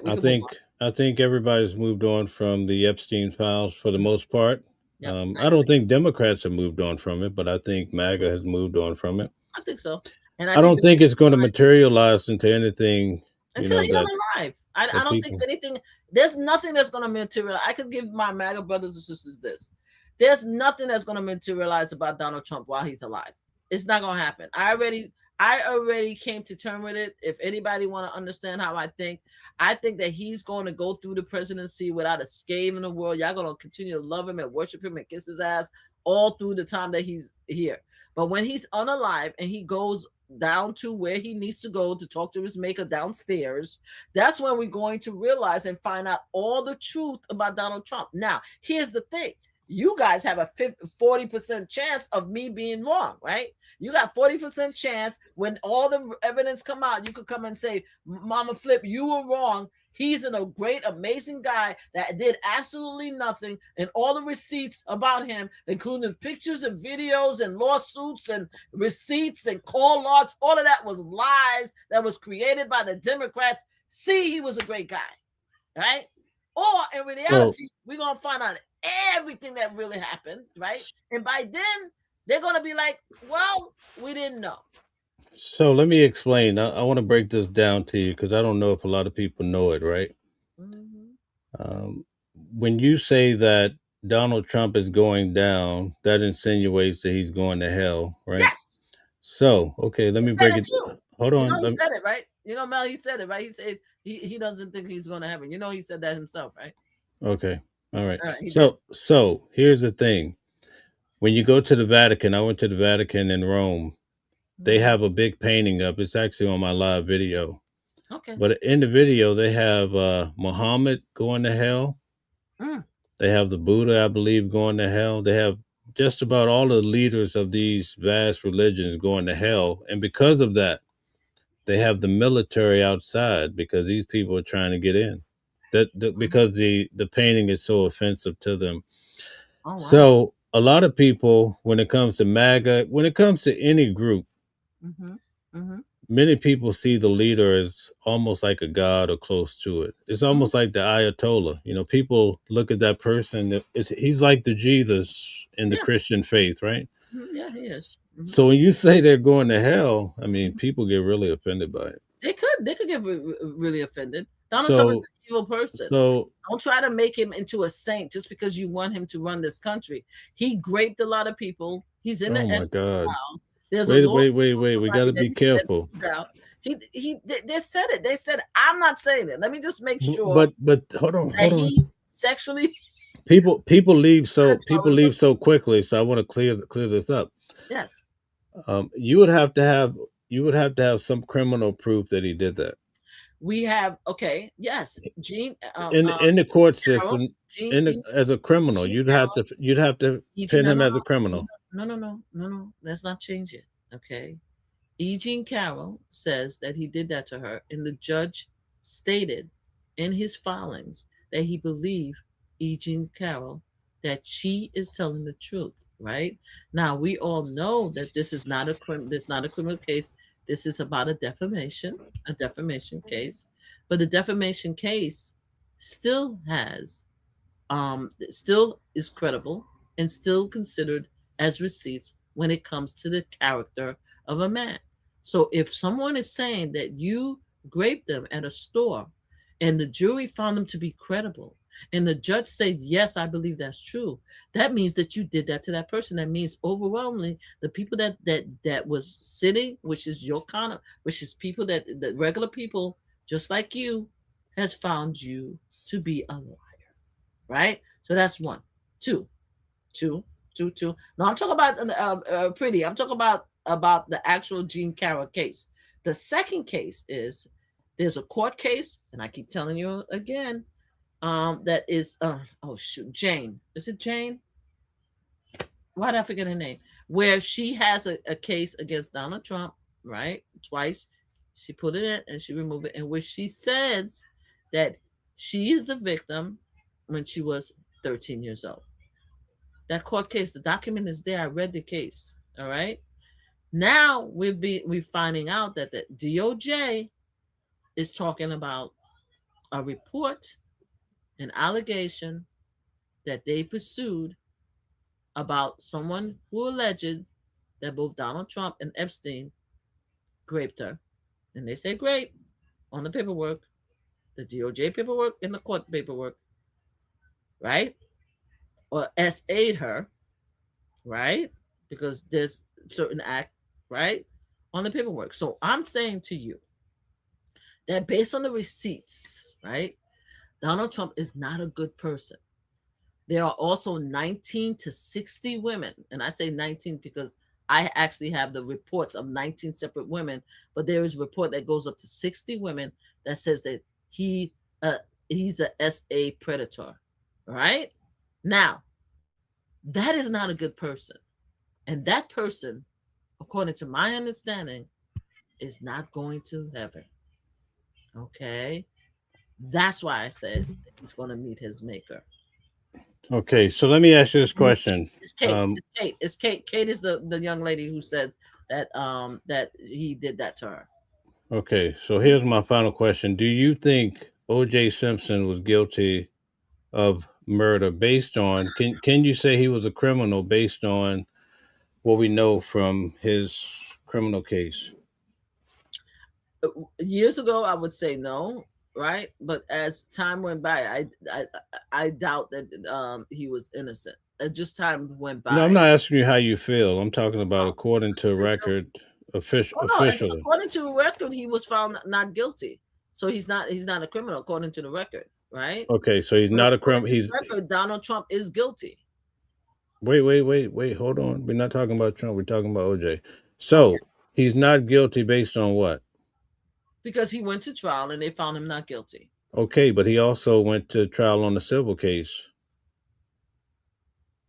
I think everybody's moved on from the Epstein files for the most part. Yep, I don't think Democrats have moved on from it, but I think MAGA has moved on from it. I think so. And I don't think it's going to materialize into anything. Until you're alive. I don't think anything. There's nothing that's going to materialize. I could give my MAGA brothers and sisters this. There's nothing that's going to materialize about Donald Trump while he's alive. It's not going to happen. I already came to terms with it. If anybody want to understand how I think that he's going to go through the presidency without a scathe in the world. Y'all going to continue to love him and worship him and kiss his ass all through the time that he's here. But when he's unalive and he goes down to where he needs to go to talk to his maker downstairs, that's when we're going to realize and find out all the truth about Donald Trump. Now, here's the thing. you guys have a 40% chance of me being wrong, right? You got 40% chance when all the evidence come out, you could come and say, Mama Flip, you were wrong. He's a great, amazing guy that did absolutely nothing. And all the receipts about him, including pictures and videos and lawsuits and receipts and call logs, all of that was lies that was created by the Democrats. See, he was a great guy, right? Or in reality, we're going to find out everything that really happened, right? And by then, they're going to be like, well, we didn't know. So let me explain. I want to break this down to you because I don't know if a lot of people know it, right? Um, when you say that Donald Trump is going down, that insinuates that he's going to hell, right? Yes. So, okay, let me break it. Hold on. He said it, right? Mel, he said it, right? He said he doesn't think he's going to heaven. He said that himself, right? Okay. All right. So here's the thing. When you go to the Vatican, I went to the Vatican in Rome. They have a big painting up. It's actually on my live video. Okay. But in the video, they have Muhammad going to hell. They have the Buddha, I believe, going to hell. They have just about all the leaders of these vast religions going to hell. And because of that, they have the military outside because these people are trying to get in. Because the painting is so offensive to them. Oh, wow. So a lot of people, when it comes to MAGA, when it comes to any group, many people see the leader as almost like a god or close to it. It's almost like the Ayatollah. People look at that person. He's like the Jesus in the Christian faith, right? Yeah, he is. So when you say they're going to hell, I mean, people get really offended by it. They could get really offended. Donald Trump is an evil person. So don't try to make him into a saint just because you want him to run this country. He raped a lot of people. He's in the God. Files. There's wait. We got to be careful. They said it. They said, I'm not saying it. Let me just make sure. But hold on. He sexually. People leave so quickly. So I want to clear this up. Yes. You would have to have some criminal proof that he did that. We have yes, Gene. In the court system, as a criminal, you'd have to pin him as a criminal. No. Let's not change it. Okay. E. Jean Carroll says that he did that to her, and the judge stated in his filings that he believed E. Jean Carroll that she is telling the truth. Right now, we all know that this is not a criminal case. This is about a defamation case, but the defamation case still has, still is credible and still considered as receipts when it comes to the character of a man. So if someone is saying that you raped them at a store and the jury found them to be credible and the judge said, yes, I believe that's true, that means that you did that to that person. That means overwhelmingly the people that was sitting, which is your kind of, which is people that the regular people just like you, has found you to be a liar, right? So that's one. Two. No, I'm talking about Pretty. I'm talking about the actual Jean Carroll case. The second case is there's a court case, and I keep telling you again, that is Jane. Is it Jane? Why did I forget her name? Where she has a case against Donald Trump, right? Twice. She put it in and she removed it, in which she says that she is the victim when she was 13 years old. That court case, the document is there. I read the case. All right. Now we're finding out that the DOJ is talking about a report, an allegation that they pursued about someone who alleged that both Donald Trump and Epstein raped her. And they say rape on the paperwork, the DOJ paperwork and the court paperwork, right? Or SA'd her, right? Because there's certain act, right? On the paperwork. So I'm saying to you that based on the receipts, right? Donald Trump is not a good person. There are also 19 to 60 women, and I say 19 because I actually have the reports of 19 separate women, but there is a report that goes up to 60 women that says that he's a SA predator, right? Now, That is not a good person. And that person, according to my understanding, is not going to heaven. Okay? That's why I said he's going to meet his maker. Okay, so let me ask you this And question. It's Kate. It's Kate. It's Kate. Kate is the young lady who said that he did that to her. Okay, so here's my final question. Do you think O.J. Simpson was guilty of murder based on, can you say he was a criminal based on what we know from his criminal case? Years ago, I would say no, right? But as time went by, I doubt that he was innocent. As just time went No, I'm by. not asking you how you feel. I'm talking about Oh, according to record, oh no! officially. According to the record, he was found not guilty. So he's not a criminal according to the record, right? Okay, so he's But not a according criminal. to He's the record, Donald Trump is guilty. wait. Hold on. We're not talking about Trump. We're talking about OJ. Okay. So he's not guilty based on what? Because he went to trial and they found him not guilty. Okay, but he also went to trial on the civil case.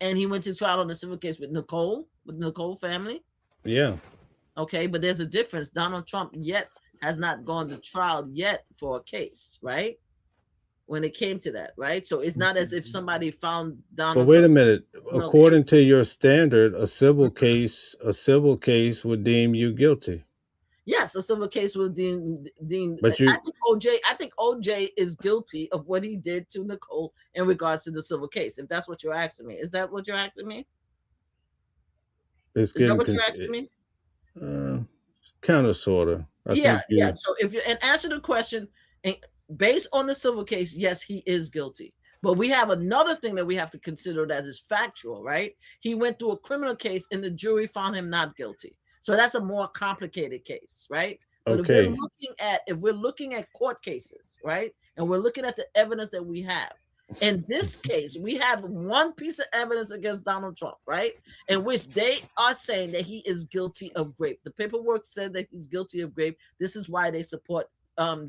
And he went to trial on the civil case with Nicole family. Yeah. Okay, but there's a difference. Donald Trump yet has not gone to trial yet for a case, right? When it came to that, right? So it's not as if somebody found Donald But wait a Trump minute. criminal According case. to your standard, a civil case would deem you guilty. Yes, a civil case will deem. But you, I think OJ is guilty of what he did to Nicole in regards to the civil case. If that's what you're asking me, is that what you're asking me? it's Is that getting what you're asking me? kind of, sort of. Yeah. So if you and answer the question, and based on the civil case, yes, he is guilty. But we have another thing that we have to consider that is factual, right? He went through a criminal case and the jury found him not guilty. So that's a more complicated case, right? But Okay. if we're looking at court cases, right? And we're looking at the evidence that we have. In this case, we have one piece of evidence against Donald Trump, right? In which they are saying that he is guilty of rape. The paperwork said that he's guilty of rape. This is why they support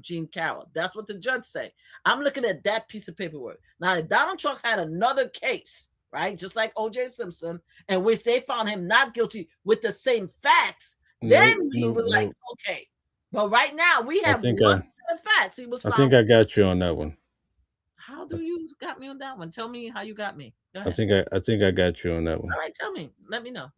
Jean Carroll. That's what the judge said. I'm looking at that piece of paperwork. Now, if Donald Trump had another case, right, just like O.J. Simpson, in which they found him not guilty with the same facts, then we were like, okay. But right now, we have one set of facts. He was found. I think I got you on that one. How do you got me on that one? Tell me how you got me. Go I ahead. think I got you on that one. All right, tell me. Let me know.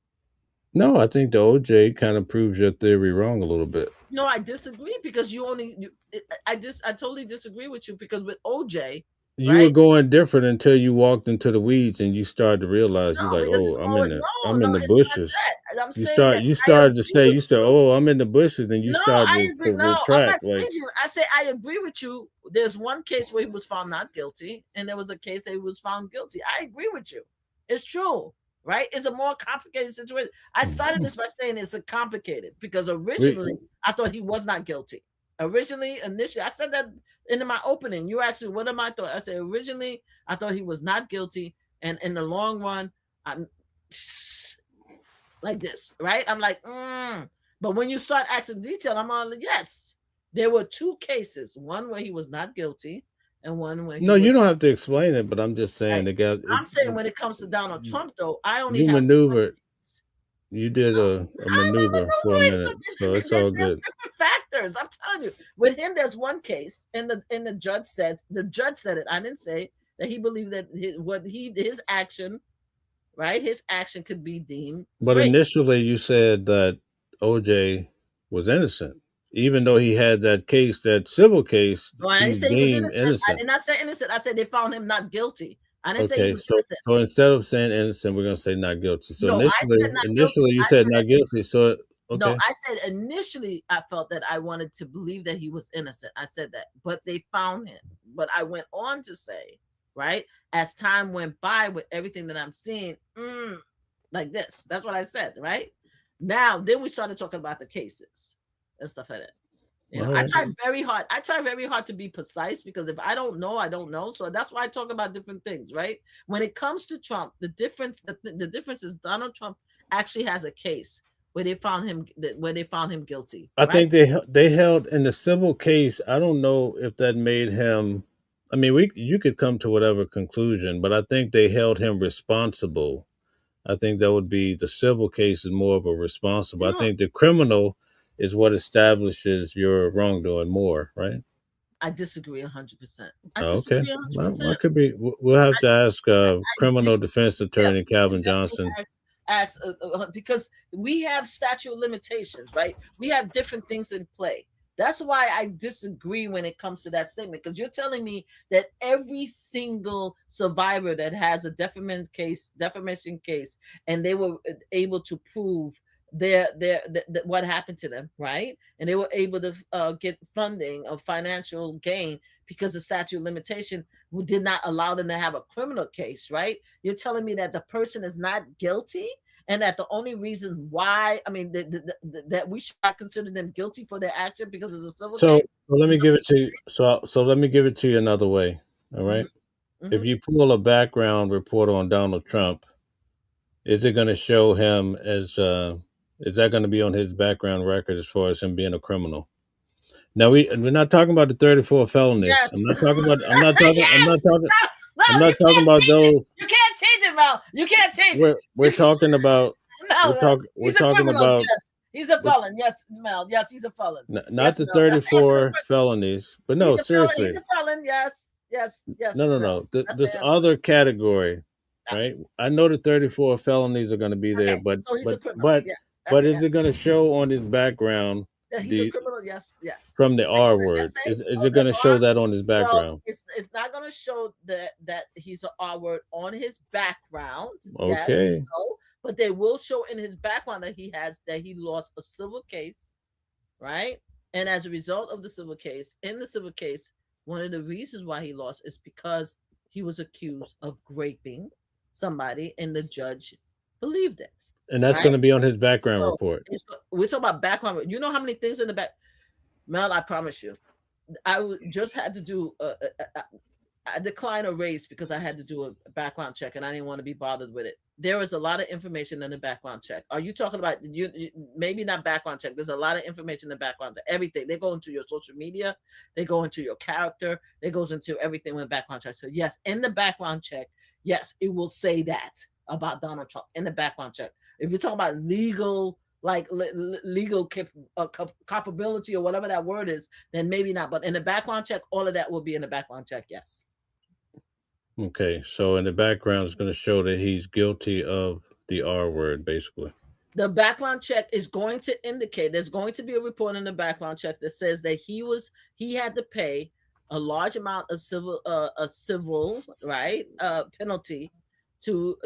No, I think the OJ kind of proves your theory wrong a little bit. No, I disagree because I totally disagree with you because with OJ, You right? were going different until you walked into the weeds and you started to realize you're No, like, because oh, it's I'm all- in the no, I'm no, in the it's not bushes. that. I'm You saying start that you I started to agree say, you with said, you. oh, I'm in the bushes, and you No, started I agree. to No, I'm retract. not Like, changing. I say I agree with you. There's one case where he was found not guilty, and there was a case that he was found guilty. I agree with you. It's true, right? It's a more complicated situation. I started this by saying it's a complicated because originally I thought he was not guilty. Initially, I said that in my opening. You asked me, what am I thought? I said originally I thought he was not guilty, and in the long run, I'm like this, right? I'm like, But when you start asking detail, I'm on yes. There were two cases, one where he was not guilty, and one where no, you don't have to explain it, but I'm just saying right. I'm saying when it comes to Donald Trump, though, I only you have maneuvered. You did a I'm maneuver for a minute, so it's all there's good. different factors. I'm telling you, with him, there's one case, and the judge said it. I didn't say that he believed that his action, right? His action could be deemed. But rape. initially, you said that OJ was innocent, even though he had that case, that civil case. No, I didn't He's say he was deemed innocent. I innocent. did not say innocent. I said they found him not guilty. I didn't say he Okay, was so innocent. instead of saying innocent, we're gonna say not guilty. So No, I said not initially guilty. you I said said not guilty. So No, okay, I said initially I felt that I wanted to believe that he was innocent. I said that, but they found him. But I went on to say, right, as time went by with everything that I'm seeing, like this. That's what I said, right? Now, then we started talking about the cases and stuff like that. You know, all I right. try very hard. I try very hard to be precise because if I don't know, I don't know. So that's why I talk about different things, right? When it comes to Trump, the difference is Donald Trump actually has a case where they found him guilty. I right? think they held in the civil case. I don't know if that made him. I mean, you could come to whatever conclusion, but I think they held him responsible I think that would be the civil case is more of a responsible. I Sure. think the criminal is what establishes your wrongdoing more, right? I disagree 100%. I Oh, okay. disagree Well, 100%. I could be. We'll have to ask criminal defense Yeah, attorney please Calvin definitely Johnson. ask because we have statute of limitations, right? We have different things in play. That's why I disagree when it comes to that statement, because you're telling me that every single survivor that has a defamation case, and they were able to prove what happened to them, right? And they were able to get funding of financial gain because the statute of limitation did not allow them to have a criminal case, right? You're telling me that the person is not guilty, and that the only reason why, I mean, that we should not consider them guilty for their action because it's a civil So, case? let me give it to you. So let me give it to you another way. All right. Mhm. If you pull a background report on Donald Trump, is it going to show him as? Is that going to be on his background record as far as him being a criminal? Now we're not talking about the 34 felonies. Yes. I'm not talking about. I'm not talking. I'm not Yes! talking. No, I'm not you talking can't about change it. those. You can't change it, Mel. You can't change it. We're talking about. No, Mel. We're He's a talking criminal. about Yes. He's a felon. Yes, Mel. Yes, he's a felon. not Yes, the Mel. That's answer the 34 question. felonies, but no, He's a felon. He's seriously. a felon. Yes. Yes. Yes. No, Mel. That's This the answer. other category, No. right? I know the 34 felonies are going to be there, Okay. but So he's a criminal. Yes. That's but the is answer. it going to show on his background That he's a the criminal. Yes. Yes. from the Like R it's an word? essay. Is Oh, it going the to show R. that on his Well, background? it's not going to show that he's an R word on his background. Yes. Okay. No. But they will show in his background that he lost a civil case, right? And as a result of the civil case, one of the reasons why he lost is because he was accused of raping somebody, and the judge believed it. And that's Right? going to be on his background So report. we're talking about background. You know how many things in the back, Mel? I promise you, just had to do I declined a raise because I had to do a background check, and I didn't want to be bothered with it. There is a lot of information in the background check. Are you talking about maybe not background check? There's a lot of information in the background check. Everything. They go into your social media, they go into your character, it goes into everything with background check. So yes, in the background check, yes, it will say that about Donald Trump in the background check. If you're talking about legal, like legal culpability or whatever that word is, then maybe not. But in the background check, all of that will be in the background check. Yes. Okay. So in the background, it's going to show that he's guilty of the R word, basically. The background check is going to indicate there's going to be a report in the background check that says that he had to pay a large amount of civil right penalty to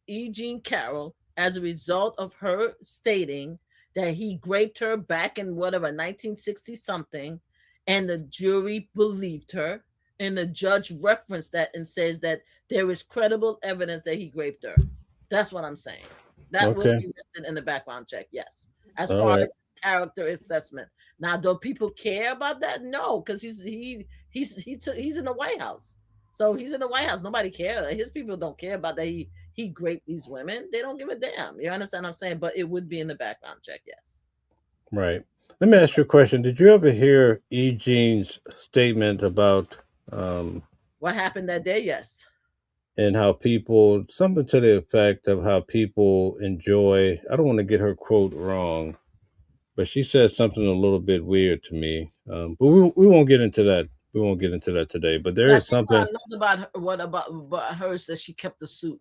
E. Jean Carroll as a result of her stating that he raped her back in whatever 1960 something, and the jury believed her, and the judge referenced that and says that there is credible evidence that he raped her. That's what I'm saying. That will be listed in the background check, yes. As All far right. as character assessment. Now, do people care about that? No, because he's in the White House. So he's in the White House. Nobody cares. His people don't care about that he raped these women. They don't give a damn. You understand what I'm saying? But it would be in the background check, yes. Right. Let me ask you a question. Did you ever hear E. Jean's statement about what happened that day? Yes. And how people, something to the effect of how people enjoy, I don't want to get her quote wrong, but she said something a little bit weird to me. But we won't get into that. We won't get into that today. But there is something. I loved about her, what about hers, that she kept the suit.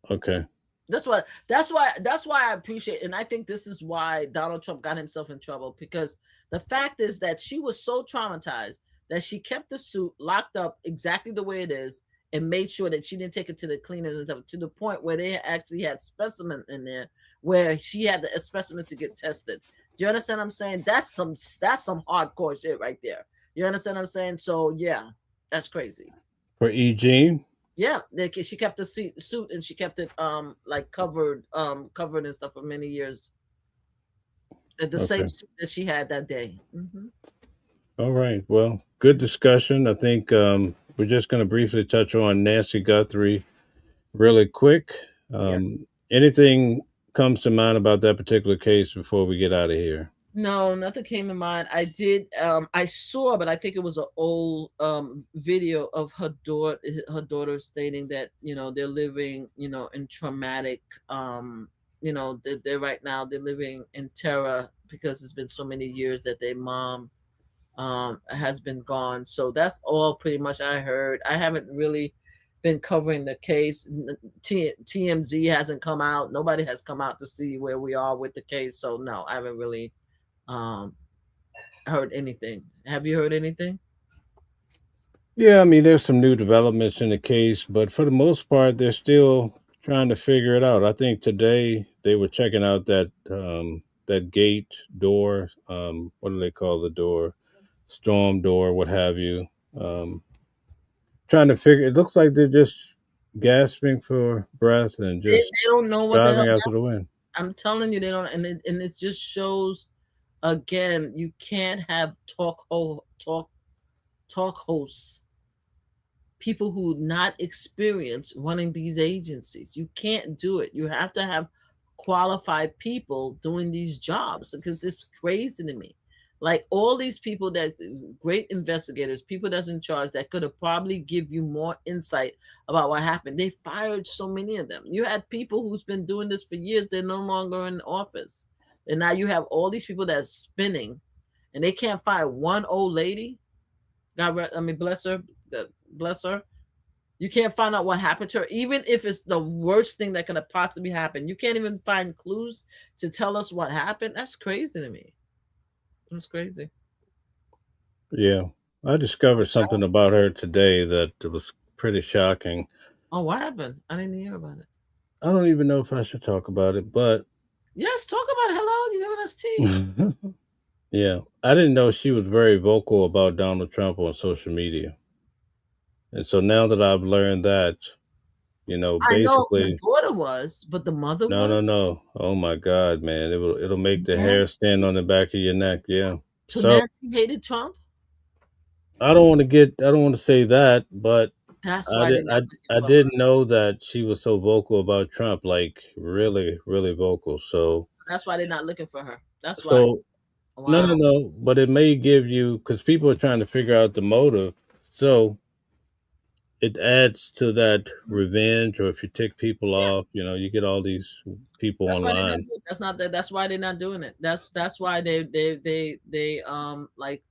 Okay. That's why I appreciate, and I think this is why Donald Trump got himself in trouble, because the fact is that she was so traumatized that she kept the suit locked up exactly the way it is and made sure that she didn't take it to the cleaners and stuff, to the point where they actually had specimen in there where she had a specimen to get tested. Do you understand what I'm saying? That's some hardcore shit right there. You understand what I'm saying? So yeah, that's crazy. For E. Jean? Yeah, she kept the suit and she kept it like covered and stuff for many years. The same suit that she had that day. Mm-hmm. All right. Well, good discussion. I think we're just going to briefly touch on Nancy Guthrie really quick. Anything comes to mind about that particular case before we get out of here? No, nothing came to mind. I did I saw, but I think it was an old video of her daughter stating that, they're living, in traumatic they're right now they're living in terror because it's been so many years that their mom has been gone. So that's all pretty much I heard. I haven't really been covering the case. TMZ hasn't come out. Nobody has come out to see where we are with the case. So no, I haven't really um heard anything. Have you heard anything? Yeah, I mean, there's some new developments in the case, but for the most part, they're still trying to figure it out. I think today they were checking out that gate door. What do they call the door? Storm door, what have you. Um, Trying to figure. It looks like they're just gasping for breath and just They don't know what the hell. driving after the wind. I'm telling you, they don't, and it just shows again. You can't have talk hosts, people who not experienced running these agencies. You can't do it. You have to have qualified people doing these jobs because it's crazy to me. Like all these people that great investigators, people that's in charge that could have probably give you more insight about what happened. They fired so many of them. You had people who's been doing this for years, they're no longer in office. And now you have all these people that's spinning and they can't find one old lady. Bless her. Bless her. You can't find out what happened to her, even if it's the worst thing that could have possibly happened. You can't even find clues to tell us what happened. That's crazy to me. That's crazy. Yeah, I discovered something about her today that was pretty shocking. Oh, what happened? I didn't hear about it. I don't even know if I should talk about it, but Yes, talk about it. Hello, you giving us tea? yeah, I didn't know she was very vocal about Donald Trump on social media. And so now that I've learned that, I know the basically, daughter was, but the mother no, no, was. no. Oh my God, man, it'll make the hair Nancy, stand on the back of your neck. Yeah. so So Nancy hated Trump. I don't want to say that, but That's I why did, they're not looking I for her. didn't know that she was so vocal about Trump, like really, really vocal. That's why they're not looking for her. That's why. So no, no, Wow. no. But it may give you because people are trying to figure out the motive. So it adds to that revenge, or if you tick people Yeah. off, you get all these people That's why they're not online. doing. That's why they're not doing it. That's why they like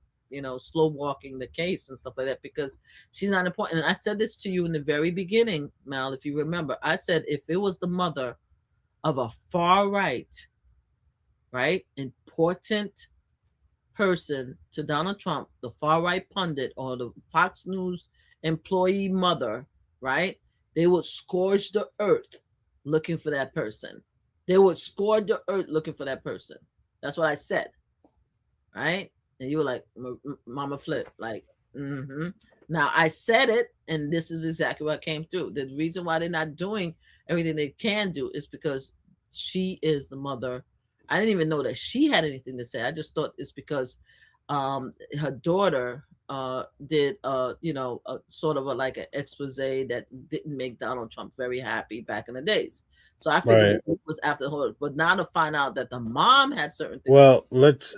slow walking the case and stuff like that because she's not important. And I said this to you in the very beginning, Mal, if you remember. I said if it was the mother of a far right, important person to Donald Trump, the far right pundit or the Fox News employee mother, right? They would scourge the earth looking for that person. They would scourge the earth looking for that person. That's what I said, right? And you were like, Mama Flip, like, mm-hmm. Now I said it, and this is exactly what came through. The reason why they're not doing everything they can do is because she is the mother. I didn't even know that she had anything to say. I just thought it's because her daughter did sort of like an expose that didn't make Donald Trump very happy back in the days. So I figured Right. it was after her, but now to find out that the mom had certain things to say, Well,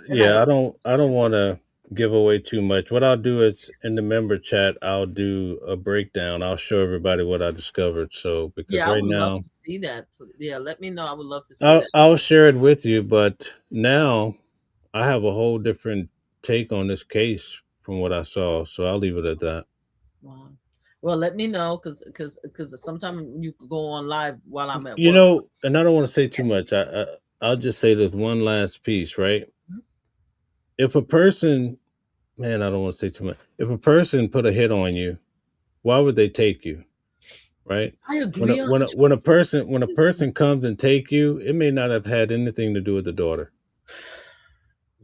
yeah, I don't want to give away too much. What I'll do is in the member chat, I'll do a breakdown. I'll show everybody what I discovered. So because yeah, I right would love now to see that. Yeah, let me know. I would love to see I'll that. I'll share it with you, but now I have a whole different take on this case from what I saw. So I'll leave it at that. Wow. Well, let me know because sometimes you could go on live while I'm at You work. know, and I don't want to say too much. I'll just say this one last piece, right? Mhm. If a person, man, I don't want to say too much. If a person put a hit on you, why would they take you, right? I When a agree when a 100%. when a person when a person comes and take you, it may not have had anything to do with the daughter.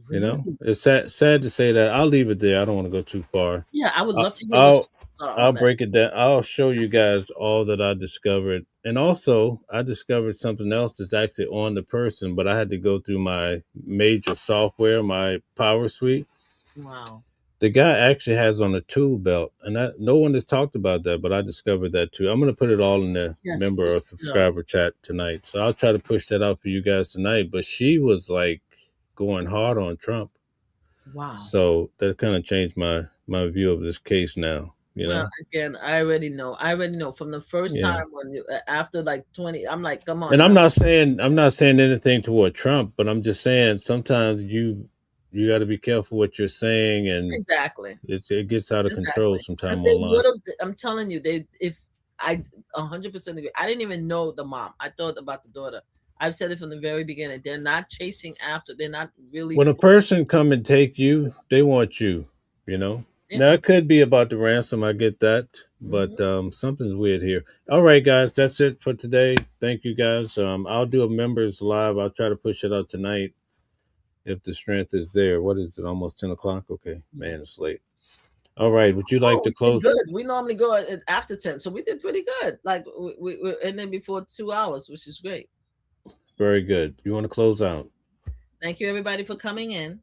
Really? It's sad to say that. I'll leave it there. I don't want to go too far. Yeah, I would I, love to hear what you I'll saw I'll on that. break it down. I'll show you guys all that I discovered. And also, I discovered something else that's actually on the person, but I had to go through my major software, my Power Suite. Wow. The guy actually has on a tool belt, and no one has talked about that, but I discovered that too. I'm going to put it all in the Yes, member or please. No. subscriber chat tonight. So I'll try to push that out for you guys tonight. But she was like going hard on Trump. Wow. So that kind of changed my view of this case now. You Well, know. again, I already know. From the first Yeah. time when you after like 20, I'm like, come on. And I'm now. not saying anything toward Trump, but I'm just saying sometimes you got to be careful what you're saying, and Exactly. it gets out of control Exactly. sometimes Because they online. would have. I'm telling you, if I 100% agree. I didn't even know the mom. I thought about the daughter. I've said it from the very beginning. They're not chasing after. They're not really. When a person come and take you, they want you. You know. Yeah. Now it could be about the ransom. I get that, but something's weird here. All right, guys, that's it for today. Thank you, guys. I'll do a members live. I'll try to push it out tonight if the strength is there. What is it? Almost 10 o'clock. Okay, man, Yes. it's late. All right, would you like to We close? did good. We normally go after 10, so we did pretty good. Like we and then before 2 hours, which is great. Very good. You want to close out? Thank you, everybody, for coming in.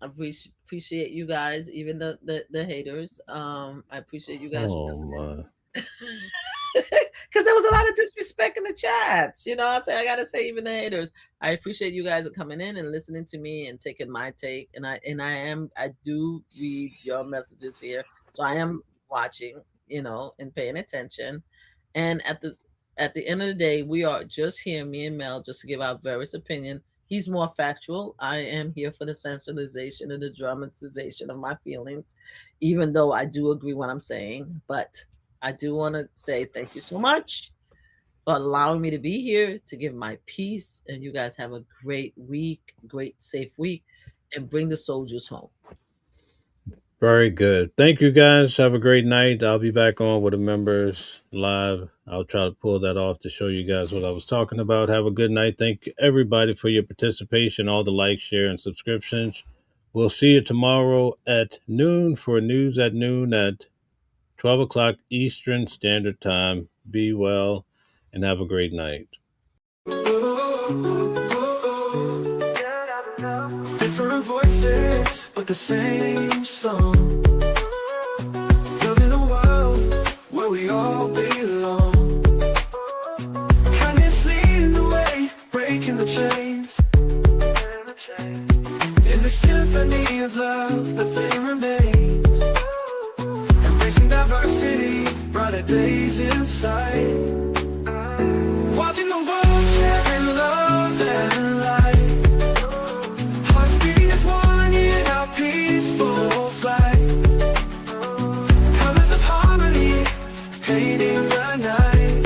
I appreciate you guys, even the haters. I appreciate you guys. Oh my. Because there was a lot of disrespect in the chats. You know, I gotta say, even the haters. I appreciate you guys coming in and listening to me and taking my take. And I do read your messages here, so I am watching, you know, and paying attention. And at the end of the day, we are just here, me and Mel, just to give our various opinion. He's more factual. I am here for the sensationalization and the dramatization of my feelings, even though I do agree what I'm saying. But I do want to say thank you so much for allowing me to be here to give my piece. And you guys have a great week, great safe week, and bring the soldiers home. Very good. Thank you, guys. Have a great night. I'll be back on with the members live. I'll try to pull that off to show you guys what I was talking about. Have a good night. Thank you, everybody, for your participation, all the likes, share, and subscriptions. We'll see you tomorrow at noon for news at noon at 12 o'clock Eastern Standard Time. Be well and have a great night. Different voices, but the same song. Living a world where we all belong. Kindness leading the way, breaking the chains. In the symphony of love, the thing remains. Embracing diversity, brighter days inside. Watching the world sharing love and light. Hearts beating as one in our peaceful flight. Colors of harmony, painting the night.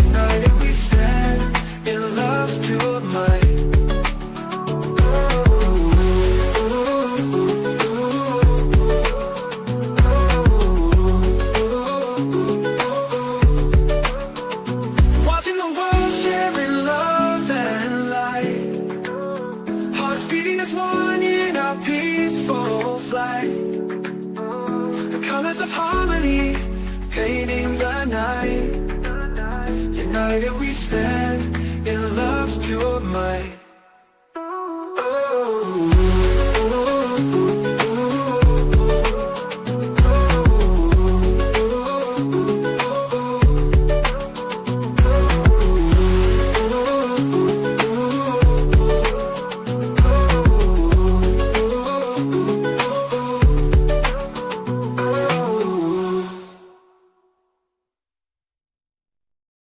United we stand in love's pure might. Watching the world sharing love and light. Hearts beating as one in our peaceful flight. The colors of harmony, painting the night. United we stand in love's pure might.